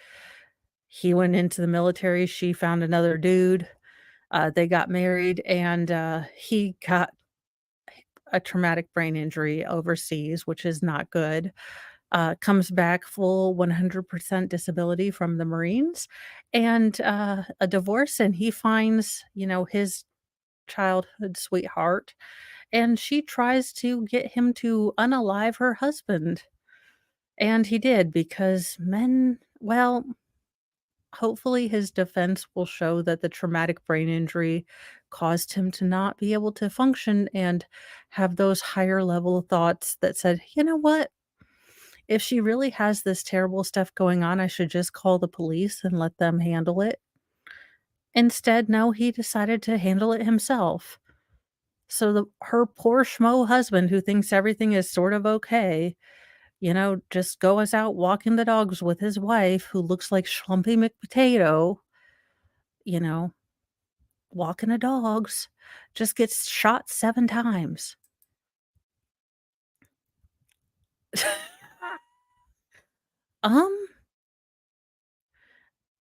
He went into the military, she found another dude. They got married, and he got a traumatic brain injury overseas, which is not good. Comes back full 100% disability from the Marines and a divorce, and he finds, his childhood sweetheart, and she tries to get him to unalive her husband. And he did because men, well, hopefully his defense will show that the traumatic brain injury caused him to not be able to function and have those higher level thoughts that said, "You know what? If she really has this terrible stuff going on, I should just call the police and let them handle it." Instead, no, he decided to handle it himself. So her poor schmo husband who thinks everything is sort of okay, just goes out walking the dogs with his wife who looks like Schlumpy McPotato, you know, walking the dogs, just gets shot 7 times. Um,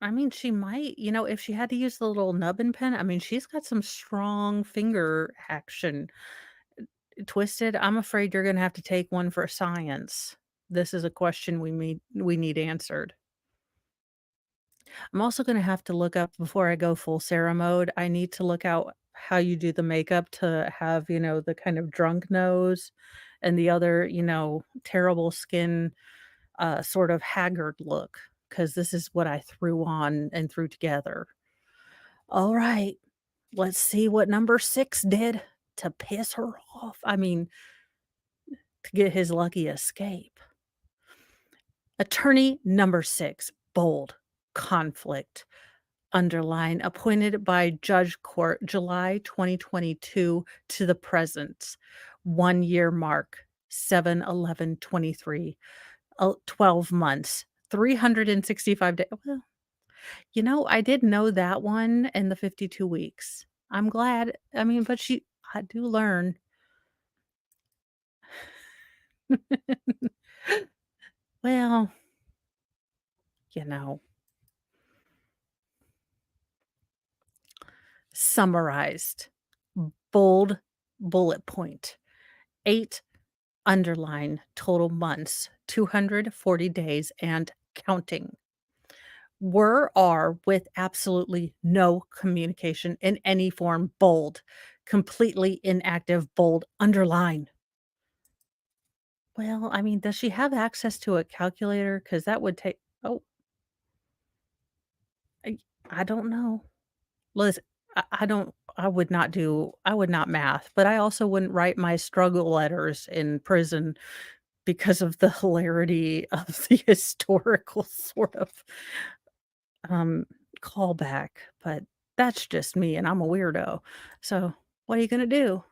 I mean, she might, if she had to use the little nubbin pen, I mean, she's got some strong finger action. Twisted, I'm afraid you're gonna have to take one for science. This is a question we need answered. I'm also gonna have to look up before I go full Sarah mode, I need to look out how you do the makeup to have, the kind of drunk nose and the other, terrible skin, sort of haggard look, because this is what I threw on and threw together. All right, let's see what number 6 did to piss her off. I mean, to get his lucky escape. Attorney number 6, bold, conflict, underline, appointed by Judge Court July 2022 to the present. 1 year mark, 7/11/23, 12 months, 365 days. Well, I did know that one in the 52 weeks. I'm glad. I mean, but I do learn. Well, you know, summarized, bold bullet point, 8 underline total months, 240 days and counting. Were are with absolutely no communication in any form, bold, completely inactive, bold, underline. Well, I mean, does she have access to a calculator? Because that would take, oh, I I don't know. Listen, I would not math, but I also wouldn't write my struggle letters in prison because of the hilarity of the historical sort of, um, callback, but that's just me, and I'm a weirdo. So, what are you gonna do?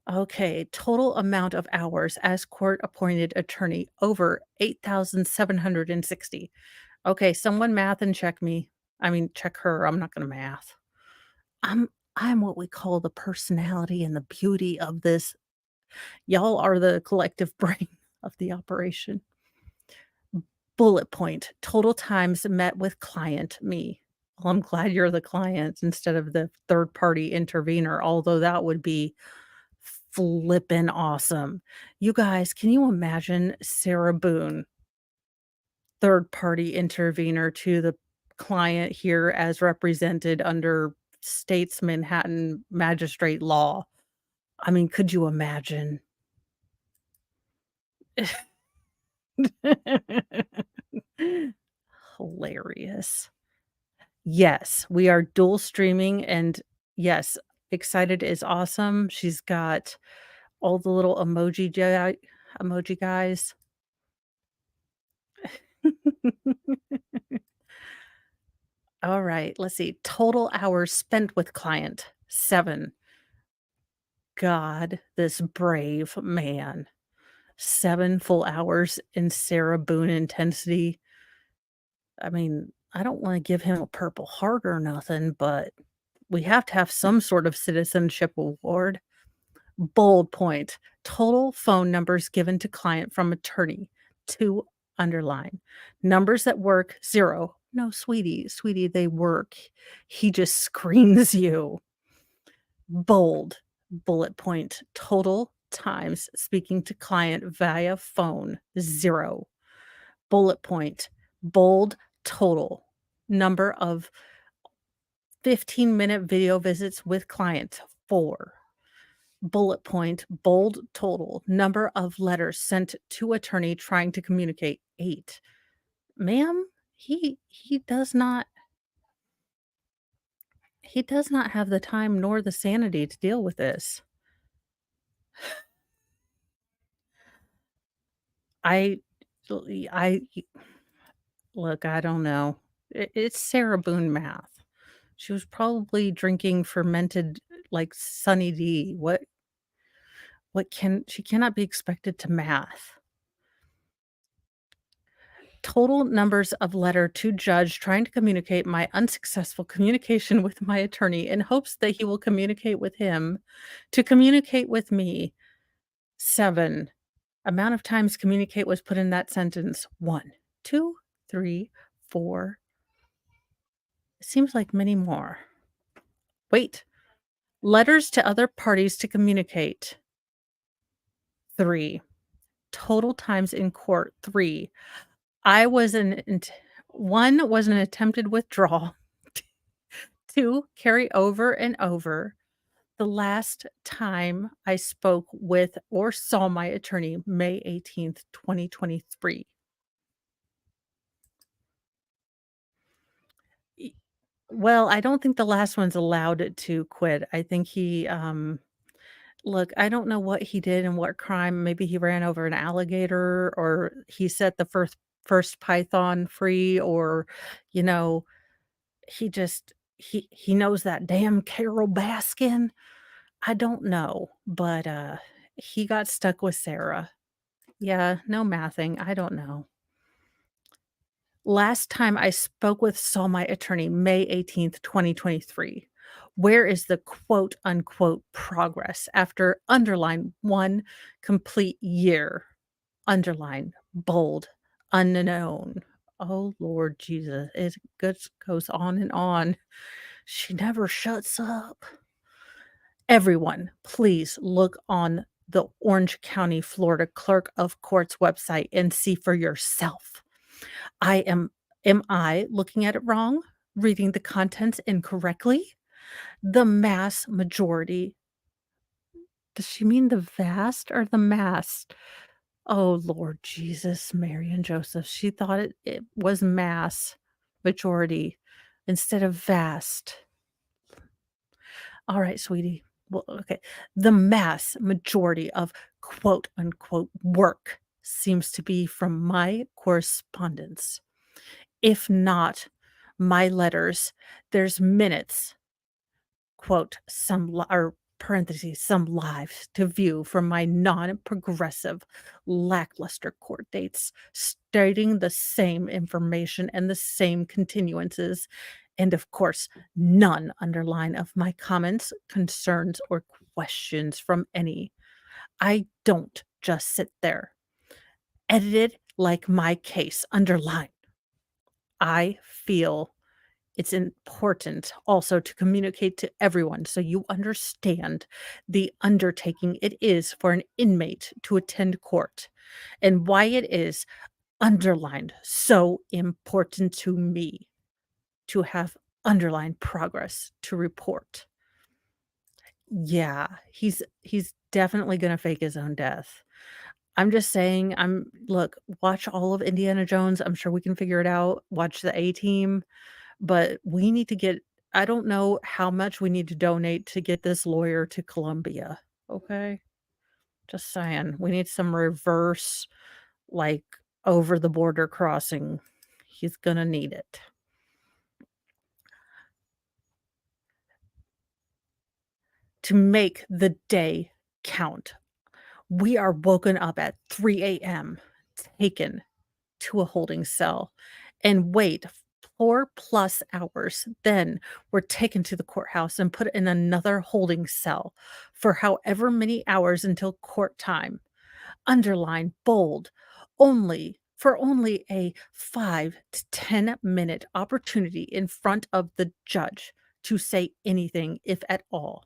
Okay, total amount of hours as court-appointed attorney, over 8,760. Okay, someone math and check me. I mean, check her, I'm not gonna math. I'm I'm what we call the personality and the beauty of this. Y'all are the collective brain of the operation. Bullet point, total times met with client, me. Well, I'm glad you're the client instead of the third party intervener, although that would be flippin' awesome. You guys, can you imagine Sarah Boone, third party intervener to the client here as represented under state's Manhattan magistrate law? I mean, could you imagine? Hilarious. Yes, we are dual streaming and yes, excited is awesome. She's got all the little emoji guys. All right, let's see. Total hours spent with client, 7. God, this brave man. 7 full hours in Sarah Boone intensity. I mean, I don't wanna give him a Purple Heart or nothing, but we have to have some sort of citizenship award. Bold point, total phone numbers given to client from attorney, 2 underline. Numbers that work, 0. No, sweetie, they work. He just screens you. Bold, bullet point, total times speaking to client via phone, 0. Bullet point, bold, total, number of 15-minute video visits with client, 4. Bullet point, bold total, number of letters sent to attorney trying to communicate, 8. Ma'am, he does not have the time nor the sanity to deal with this. I I look, I don't know. It's Sarah Boone math. She was probably drinking fermented, like, Sunny D. She cannot be expected to math. Total numbers of letter to judge trying to communicate my unsuccessful communication with my attorney in hopes that he will communicate with him to communicate with me. 7. Amount of times communicate was put in that sentence. 1, 2, 3, 4. seems like many more. Wait, letters to other parties to communicate, 3. Total times in court, 3. I was an int 1 was an attempted withdrawal, 2, carry over and over. The last time I spoke with or saw my attorney, May 18th, 2023. E Well, I don't think the last one's allowed to quit. I think he, look, I don't know what he did and what crime. Maybe he ran over an alligator or he set the first python free or, you know, he just he knows that damn Carol Baskin. I don't know, but, he got stuck with Sarah. Yeah, no mathing, I don't know. Last time I spoke with saw my attorney, May 18th, 2023. Where is the quote unquote progress after underline 1 complete year? Underline, bold, unknown. Oh Lord Jesus, it goes on and on. She never shuts up. Everyone, please look on the Orange County, Florida Clerk of Courts website and see for yourself. I am I looking at it wrong? Reading the contents incorrectly? The mass majority, does she mean the vast or the mass? Oh, Lord Jesus, Mary and Joseph. She thought it was mass majority instead of vast. All right, sweetie. Well, okay. The mass majority of quote unquote work seems to be from my correspondence. If not my letters, there's minutes, quote, or parentheses, some lives to view from my non-progressive, lackluster court dates, stating the same information and the same continuances. And of course, none underline of my comments, concerns, or questions from any. I don't just sit there. Edited like my case, underline. I feel it's important also to communicate to everyone so you understand the undertaking it is for an inmate to attend court and why it is underlined so important to me to have underlined progress to report. Yeah, he's definitely gonna fake his own death. I'm just saying, look, watch all of Indiana Jones. I'm sure we can figure it out. Watch the A Team. But we need to get I don't know how much we need to donate to get this lawyer to Colombia, okay? Just saying. We need some reverse, like, over the border crossing. He's gonna need it. To make the day count. We are woken up at 3 AM, taken to a holding cell, and wait 4 plus hours. Then we're taken to the courthouse and put in another holding cell for however many hours until court time. Underline, bold, only a 5 to 10-minute opportunity in front of the judge to say anything, if at all.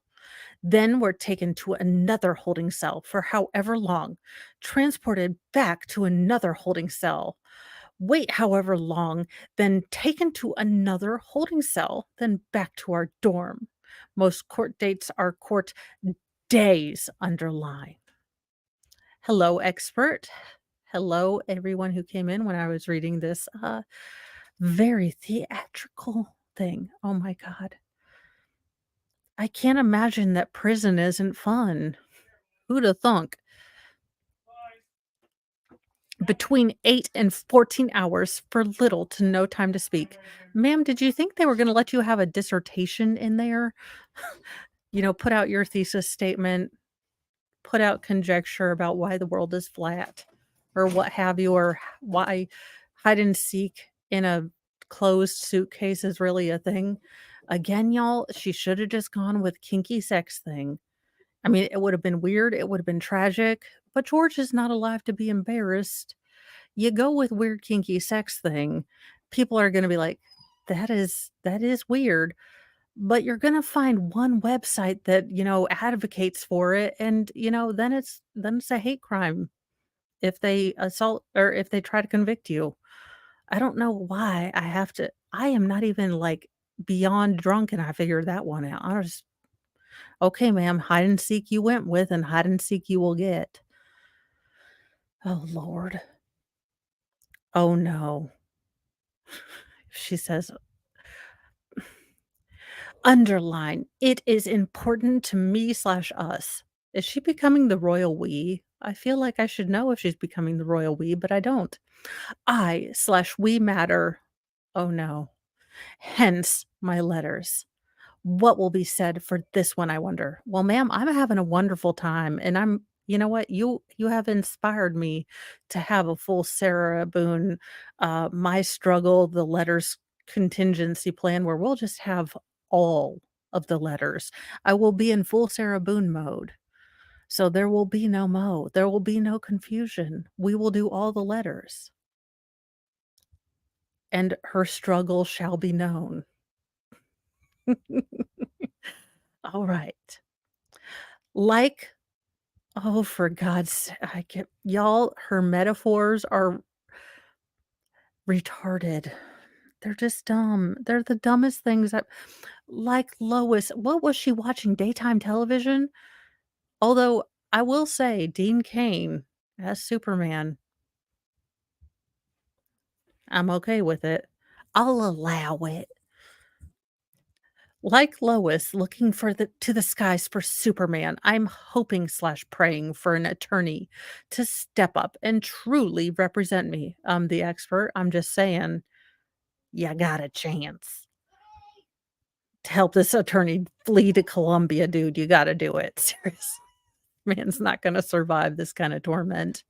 Then we're taken to another holding cell for however long, transported back to another holding cell, wait however long, then taken to another holding cell, then back to our dorm. Most court dates are court days underline. Hello, expert. Hello, everyone who came in when I was reading this very theatrical thing. Oh my God. I can't imagine that prison isn't fun. Who'da thunk? Between 8 and 14 hours for little to no time to speak. Ma'am, did you think they were gonna let you have a dissertation in there? Put out your thesis statement, put out conjecture about why the world is flat or what have you, or why hide and seek in a closed suitcase is really a thing. Again, y'all, she should have just gone with kinky sex thing. I mean, it would have been weird, it would have been tragic, but George is not alive to be embarrassed. You go with weird kinky sex thing, people are gonna be like, that is weird, but you're gonna find one website that, advocates for it, and, then it's a hate crime if they assault or if they try to convict you. I don't know why I am not even, like, beyond drunk, and I figured that one out. I was, "Okay, ma'am, hide and seek you went with, and hide and seek you will get." Oh, Lord. Oh, no. She says, underline, "It is important to me/us." slash us." Is she becoming the royal we? I feel like I should know if she's becoming the royal we, but I don't. I/we slash we matter. Oh, no. Hence my letters. What will be said for this one, I wonder? Well, ma'am, I'm having a wonderful time, and you know what? You have inspired me to have a full Sarah Boone, my struggle, the letters contingency plan where we'll just have all of the letters. I will be in full Sarah Boone mode. So there will be no there will be no confusion. We will do all the letters, and her struggle shall be known. All right. Like Oh, for God's sa I get y'all, her metaphors are retarded. They're just dumb. They're the dumbest things that like Lois, what was she watching, daytime television? Although, I will say Dean Cain as Superman, I'm okay with it. I'll allow it. Like Lois looking for the skies for Superman, I'm hoping/praying for an attorney to step up and truly represent me. I'm the expert. I'm just saying, you got a chance to help this attorney flee to Colombia, dude. You gotta do it. Seriously. Man's not gonna survive this kind of torment.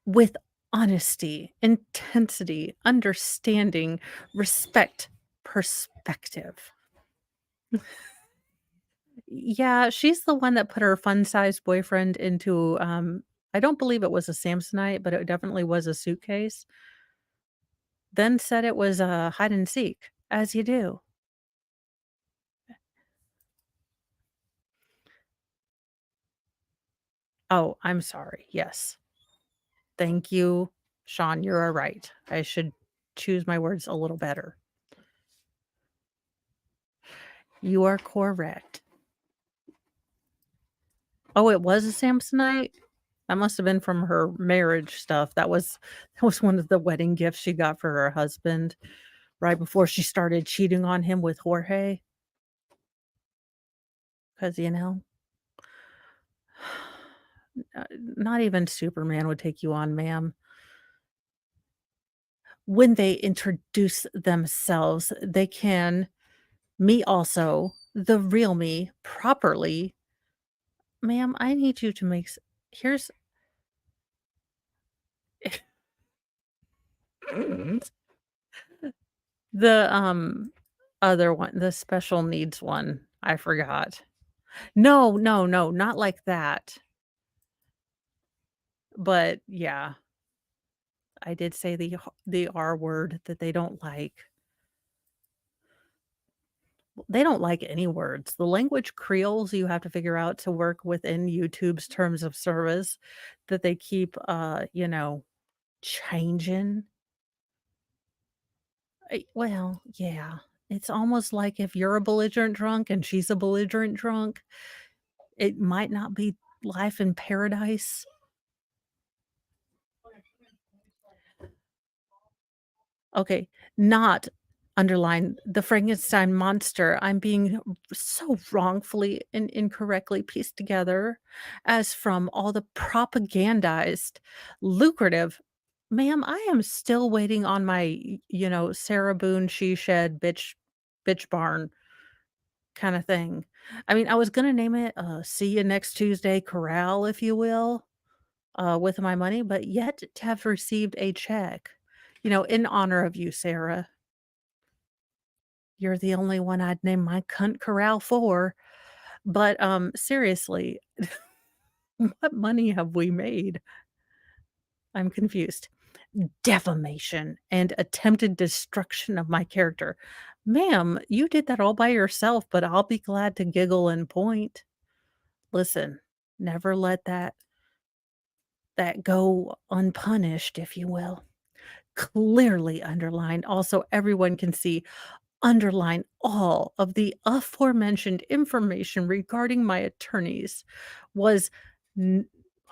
With honesty, intensity, understanding, respect, perspective. Yeah, she's the one that put her fun-sized boyfriend into, I don't believe it was a Samsonite, but it definitely was a suitcase, then said it was a hide and seek, as you do. Oh, I'm sorry, yes. Thank you, Sean, you're right. I should choose my words a little better. You are correct. Oh, it was a Samsonite? That must have been from her marriage stuff. That was one of the wedding gifts she got for her husband right before she started cheating on him with Jorge. 'Cause, not even Superman would take you on, ma'am. When they introduce themselves, they can me also, the real me, properly. Ma'am, I need you to make s here's the, other one, the special needs one, I forgot. No, no, no, not like that, but yeah, I did say the R word that they don't like. They don't like any words. The language creoles you have to figure out to work within YouTube's terms of service that they keep, changing. Well, yeah. It's almost like if you're a belligerent drunk and she's a belligerent drunk, it might not be life in paradise. Okay, not underline the Frankenstein monster. I'm being so wrongfully and incorrectly pieced together as from all the propagandized, lucrative ma'am, I am still waiting on my, Sarah Boone she shed bitch barn kinda thing. I mean, I was gonna name it, See You Next Tuesday Corral, if you will, with my money, but yet to have received a check, in honor of you, Sarah. You're the only one I'd name my cunt corral for. But, seriously, what money have we made? I'm confused. defamation, and attempted destruction of my character. Ma'am, you did that all by yourself, but I'll be glad to giggle and point. Listen, never let that go unpunished, if you will. Clearly underlined. Also, everyone can see underline all of the aforementioned information regarding my attorneys was n-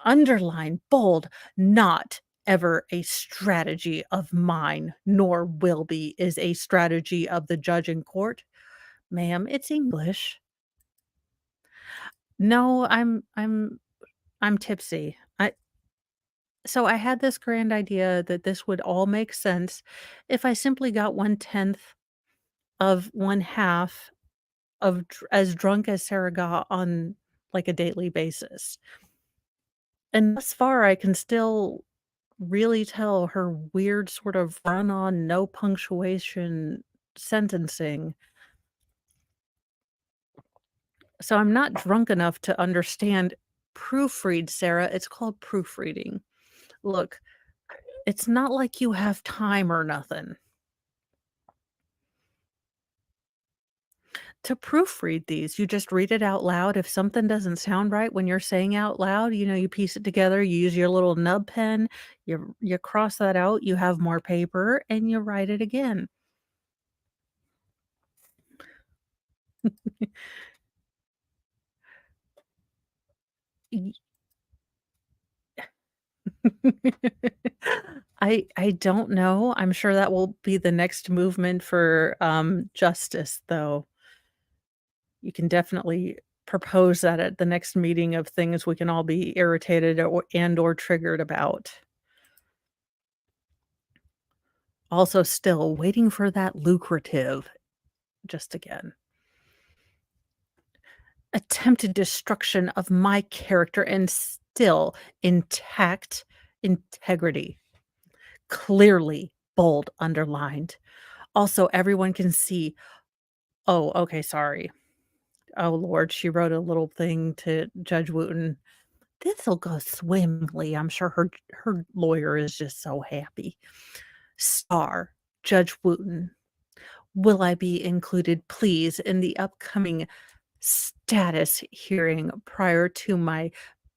underlined, bold, not ever a strategy of mine, nor will be, is a strategy of the judge in court. Ma'am, it's English. No, I'm tipsy. So I had this grand idea that this would all make sense if I simply got 1/10 of 1/2 of as drunk as Sarah got on, like, a daily basis. And thus far, I can still really tell her weird sort of run-on, no punctuation sentencing. So I'm not drunk enough to understand proofread, Sarah, it's called proofreading. Look, it's not like you have time or nothing to proofread these. You just read it out loud. If something doesn't sound right when you're saying out loud, you piece it together, you use your little nub pen, you cross that out, you have more paper, and you write it again. Y I don't know. I'm sure that will be the next movement for, justice, though. You can definitely propose that at the next meeting of things we can all be irritated or triggered about. Also, still waiting for that lucrative, just again, attempted destruction of my character and still intact integrity. Clearly bold, underlined. Also, everyone can see. Oh, okay, sorry. Oh, Lord, she wrote a little thing to Judge Wooten. This'll go swimmingly. I'm sure her lawyer is just so happy. Star, Judge Wooten, will I be included, please, in the upcoming status hearing prior to my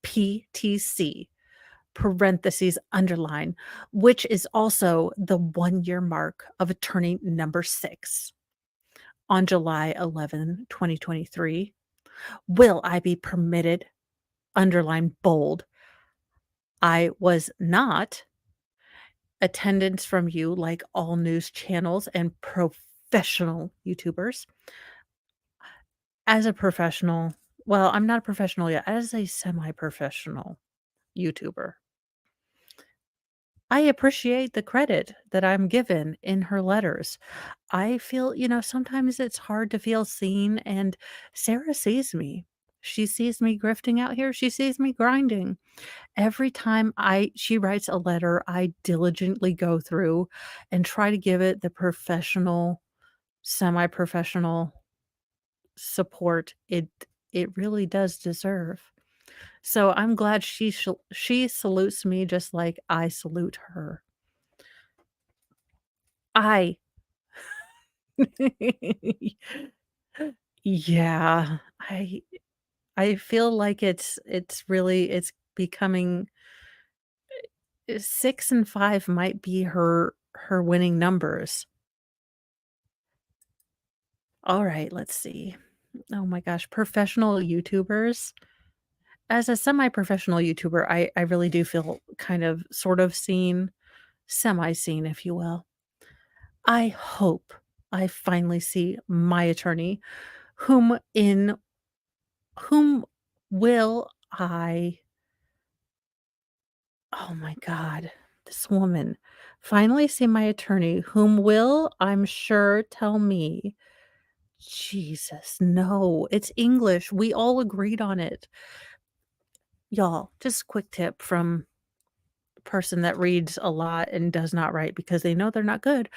PTC, parentheses, underline, which is also the 1-year mark of attorney number 6 on July 11, 2023. Will I be permitted, underline bold, I was not attendance from you like all news channels and professional YouTubers. As a professional, well, I'm not a professional yet, as a semi-professional YouTuber, I appreciate the credit that I'm given in her letters. I feel, sometimes it's hard to feel seen, and Sarah sees me. She sees me grifting out here, she sees me grinding. Every time she writes a letter, I diligently go through and try to give it the professional, semi-professional support it really does deserve. So I'm glad she salutes me just like I salute her. I Yeah, I feel like it's really it's becoming 6 and 5 might be her winning numbers. Alright, let's see. Oh my gosh, professional YouTubers. As a semi-professional YouTuber, I really do feel kind of sort of seen, semi-seen, if you will. I hope I finally see my attorney, whom in whom will I oh my god, this woman. Finally see my attorney, whom will, I'm sure, tell me Jesus, no, it's English, we all agreed on it. Y'all, just a quick tip from a person that reads a lot and does not write because they know they're not good.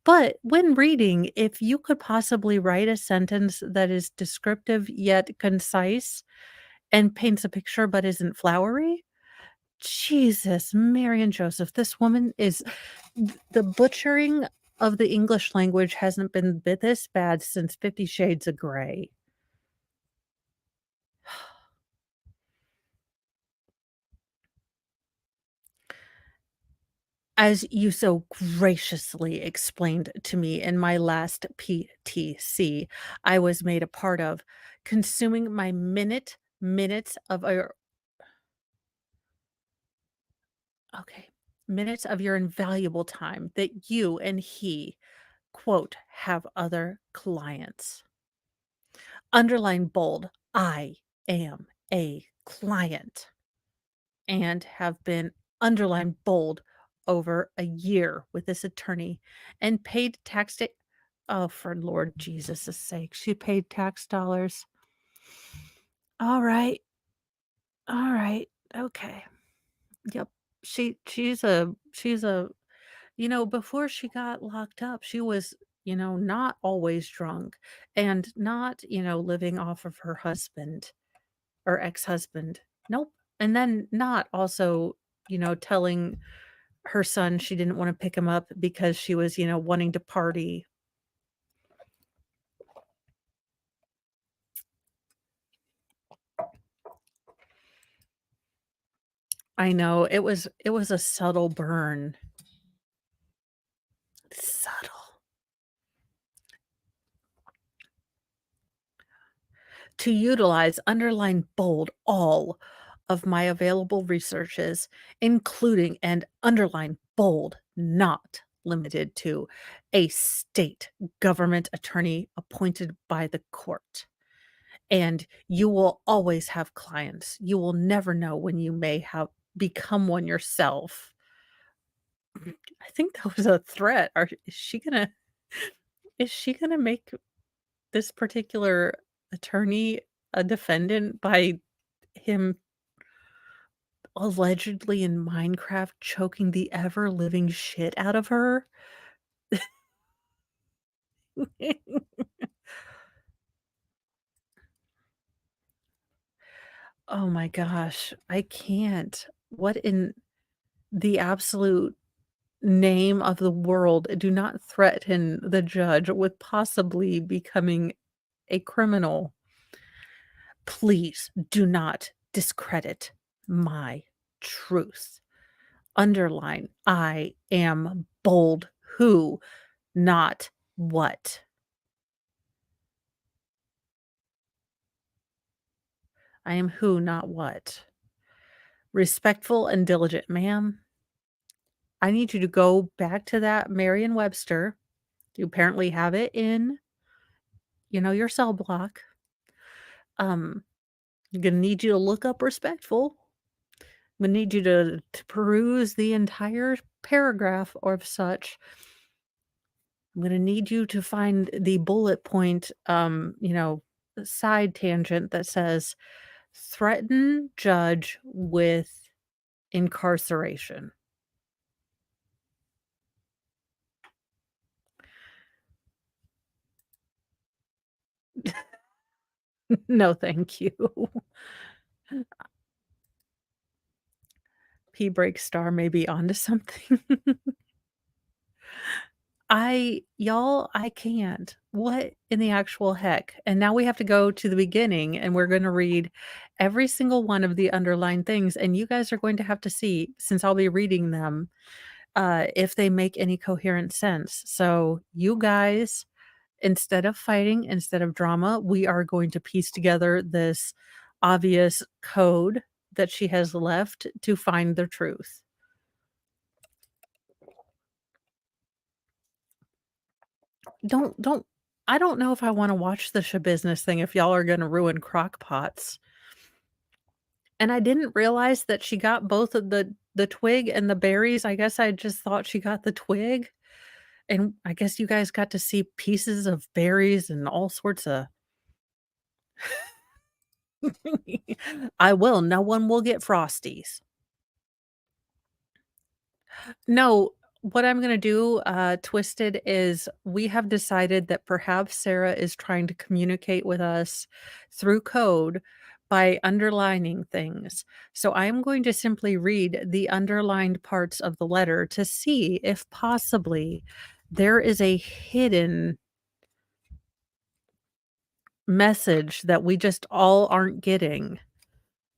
But when reading, if you could possibly write a sentence that is descriptive yet concise and paints a picture but isn't flowery, Jesus, Mary and Joseph, this woman is the butchering of the English language hasn't been this bad since 50 Shades of Grey. As you so graciously explained to me in my last PTC I was made a part of, consuming my minutes of your okay, minutes of your invaluable time that you and he, quote, "have other clients." Underline bold, I am a client and have been underline bold over a year with this attorney and paid tax da oh, for Lord Jesus' sake, she paid tax dollars. Alright, alright, okay. Yep. She's a before she got locked up, she was, not always drunk and not, living off of her husband or ex-husband. Nope. And then not also, telling her son she didn't wanna pick him up because she was, wanting to party. I know, it was a subtle burn. Subtle. To utilize, underline bold, all of my available researches, including and underline bold, not limited to a state government attorney appointed by the court. And you will always have clients. You will never know when you may have become one yourself. I think that was a threat. Is she gonna make this particular attorney a defendant by him allegedly in Minecraft choking the ever living shit out of her? Oh my gosh, I can't. What in the absolute name of the world, do not threaten the judge with possibly becoming a criminal. Please do not discredit my truth. Underline, I am bold who, not what. I am who, not what. Respectful and diligent, ma'am. I need you to go back to that Merriam-Webster. You apparently have it in, your cell block. Um, I'm gonna need you to look up respectful. I'm gonna need you to peruse the entire paragraph or such. I'm gonna need you to find the bullet point, side tangent that says, "Threaten judge with incarceration." No, thank you. P break star may be onto something. I can't. What in the actual heck? And now we have to go to the beginning and we're gonna read every single one of the underlined things, and you guys are going to have to see, since I'll be reading them, if they make any coherent sense. So, you guys, instead of fighting, instead of drama, we are going to piece together this obvious code that she has left to find the truth. Don't I don't know if I wanna watch the Shabusiness thing if y'all are gonna ruin crock pots. And I didn't realize that she got both of the twig and the berries. I guess I just thought she got the twig, and I guess you guys got to see pieces of berries and all sorts of I will, no one will get Frosties. No, what I'm gonna do, Twisted, is we have decided that perhaps Sarah is trying to communicate with us through code by underlining things. So I am going to simply read the underlined parts of the letter to see if possibly there is a hidden message that we just all aren't getting,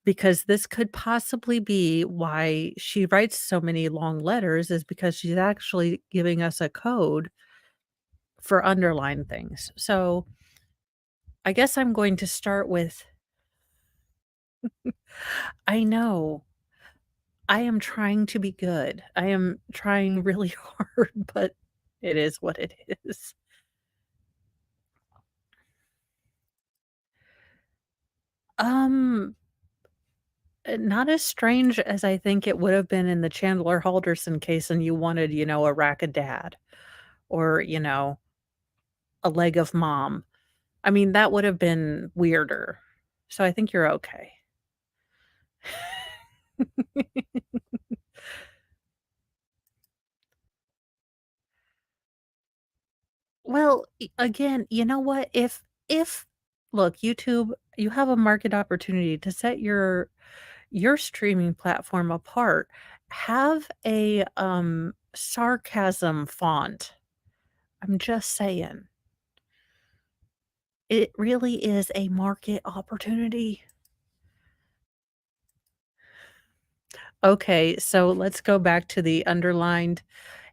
because this could possibly be why she writes so many long letters, is because she's actually giving us a code for underlined things. So I guess I'm going to start with I know. I am trying to be good. I am trying really hard, but it is what it is. Um, not as strange as I think it would have been in the Chandler Halderson case, and you wanted, a rack of dad or, a leg of mom. I mean, that would have been weirder. So I think you're okay. Well, again, you know what? If look, YouTube, you have a market opportunity to set your streaming platform apart. Have a sarcasm font. I'm just saying. It really is a market opportunity. Okay, so let's go back to the underlined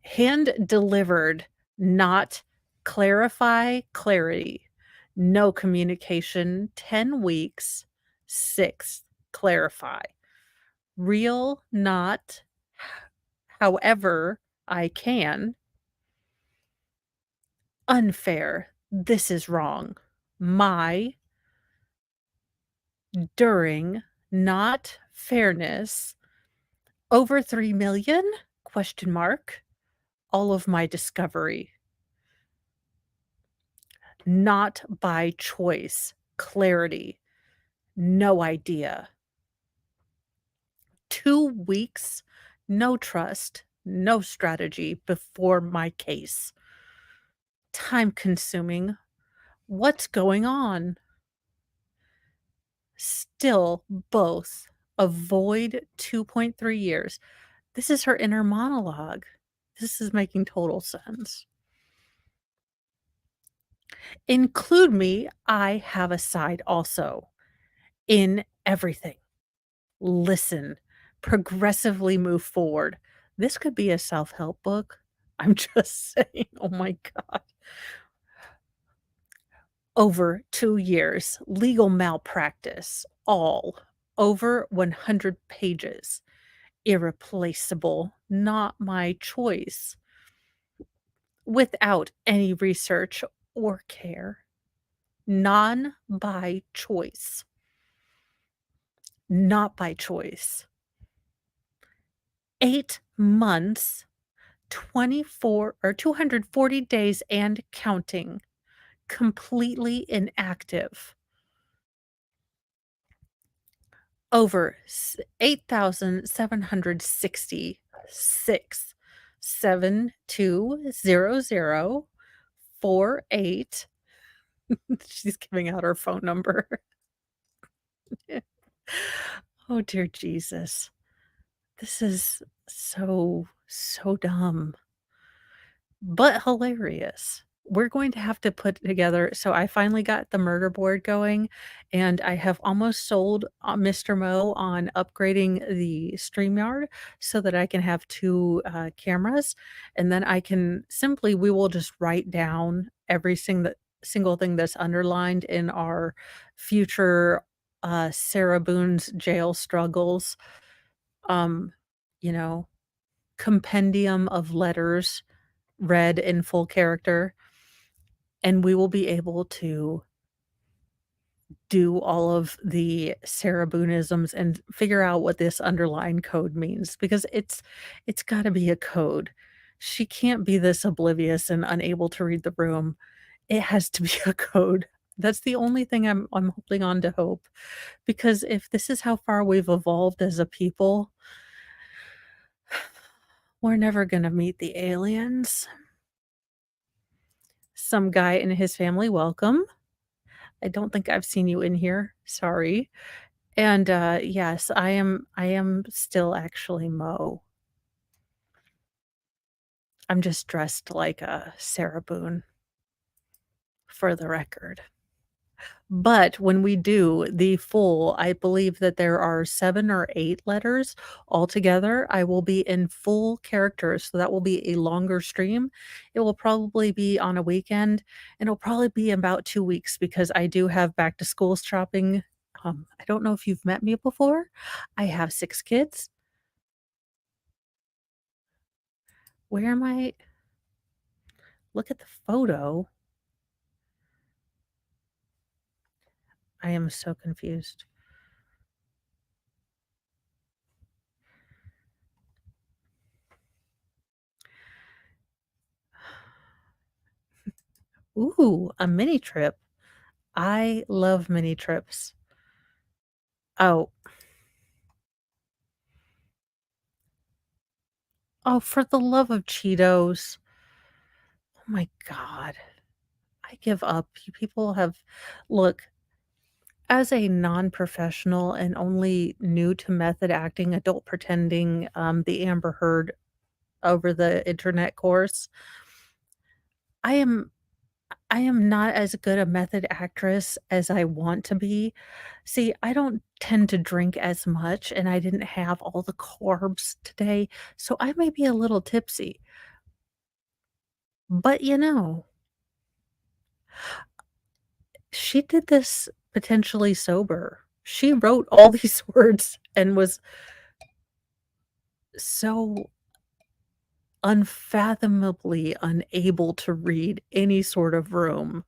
hand delivered, not clarify, clarity. No communication, 10 weeks, 6 clarify. Real, not however I can. Unfair, this is wrong. My, during, not fairness. Over 3,000,000? Question mark. All of my discovery. Not by choice. Clarity. No idea. 2 weeks. No trust. No strategy before my case. Time consuming. What's going on? Still both. Avoid 2.3 years. This is her inner monologue. This is making total sense. Include me, I have a side also. In everything. Listen. Progressively move forward. This could be a self-help book. I'm just saying, oh my god. Over 2 years. Legal malpractice. All. Over 100 pages. Irreplaceable. Not my choice. Without any research or care. Non by choice. Not by choice. 8 months, 24 or 240 days and counting. Completely inactive. Over 8,766. 720048. She's giving out her phone number. Oh, dear Jesus. This is so, so dumb, but hilarious. We're going to have to put together so I finally got the murder board going, and I have almost sold, Mr. Mo on upgrading the StreamYard so that I can have 2, cameras, and then I can simply we will just write down every single thing that's underlined in our future, Sarah Boone's jail struggles, um, you know, compendium of letters read in full character, and we will be able to do all of the Sarah Booneisms and figure out what this underlying code means, because it's gotta be a code. She can't be this oblivious and unable to read the room. It has to be a code. That's the only thing I'm holding on to hope, because if this is how far we've evolved as a people, we're never gonna meet the aliens. Some guy and his family, welcome. I don't think I've seen you in here, sorry. And, yes, I am still actually Mo. I'm just dressed like, Sarah Boone, for the record. But when we do the full I believe that there are 7 or 8 letters altogether, I will be in full character, so that will be a longer stream. It will probably be on a weekend, and it'll probably be about 2 weeks because I do have back to school shopping. I don't know if you've met me before. I have 6 kids. Where am I? Look at the photo. I am so confused. Ooh, a mini trip. I love mini trips. Oh, oh, for the love of Cheetos. Oh my god. I give up. You people have look, as a non-professional and only new to method acting, adult pretending, the Amber Heard over the internet course, I am I am not as good a method actress as I want to be. See, I don't tend to drink as much, and I didn't have all the carbs today, so I may be a little tipsy. But, she did this potentially sober. She wrote all these words and was so unfathomably unable to read any sort of room.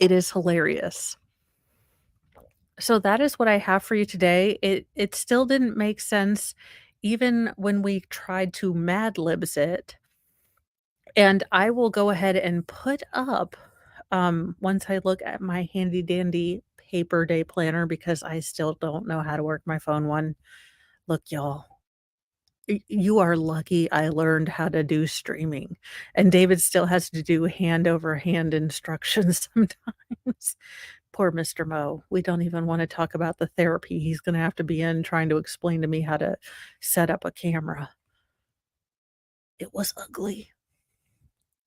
It is hilarious. So that is what I have for you today. It still didn't make sense even when we tried to Mad Libs it, and I will go ahead and put up, once I look at my handy dandy paper day planner because I still don't know how to work my phone one. Look, y'all, you are lucky I learned how to do streaming, and David still has to do hand over hand instructions sometimes. Poor Mr. Mo. We don't even wanna talk about the therapy he's gonna have to be in trying to explain to me how to set up a camera. It was ugly.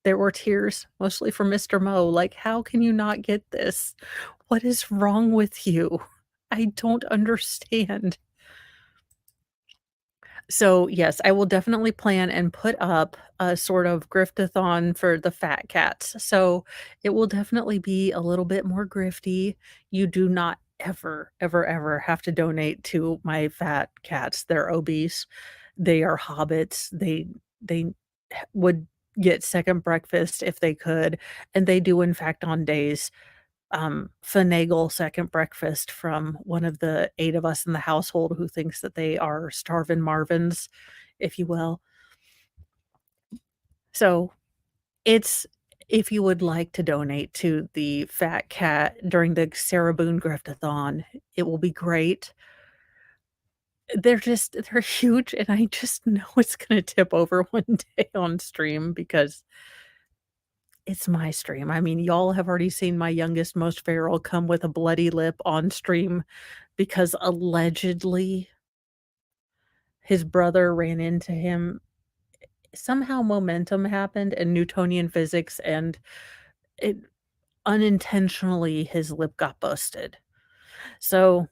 There were tears, mostly from Mr. Mo, like, "How can you not get this? What is wrong with you? I don't understand." So, yes, I will definitely plan and put up a sort of griftathon for the fat cats. So, it will definitely be a little bit more grifty. You do not ever, ever, ever have to donate to my fat cats. They're obese. They are hobbits. They would get second breakfast if they could, and they do in fact on days finagle second breakfast from one of the 8 of us in the household who thinks that they are starvin' Marvins, if you will. So, it's if you would like to donate to the fat cat during the Sarah Boone Griftathon, it will be great. They're huge, and I just know it's gonna tip over one day on stream because it's my stream. I mean, y'all have already seen my youngest, most feral come with a bloody lip on stream because allegedly his brother ran into him. Somehow momentum happened and Newtonian physics, and it unintentionally his lip got busted. So,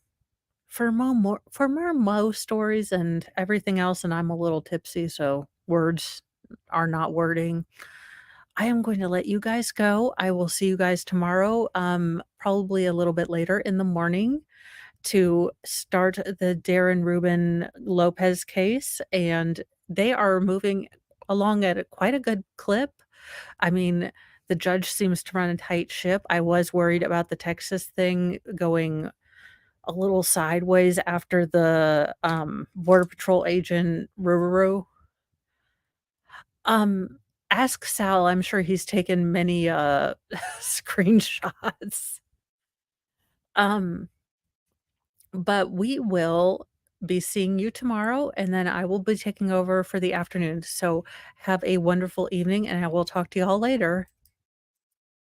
for more Mo stories and everything else, and I'm a little tipsy, so words are not wording, I am going to let you guys go. I will see you guys tomorrow, probably a little bit later in the morning to start the Darren Rubin Lopez case, and they are moving along at quite a good clip. I mean, the judge seems to run a tight ship. I was worried about the Texas thing going a little sideways after the, Border Patrol agent Ruru. Um, Ask Sal, I'm sure he's taken many, screenshots. Um But we will be seeing you tomorrow, and then I will be taking over for the afternoon. So have a wonderful evening, and I will talk to you all later.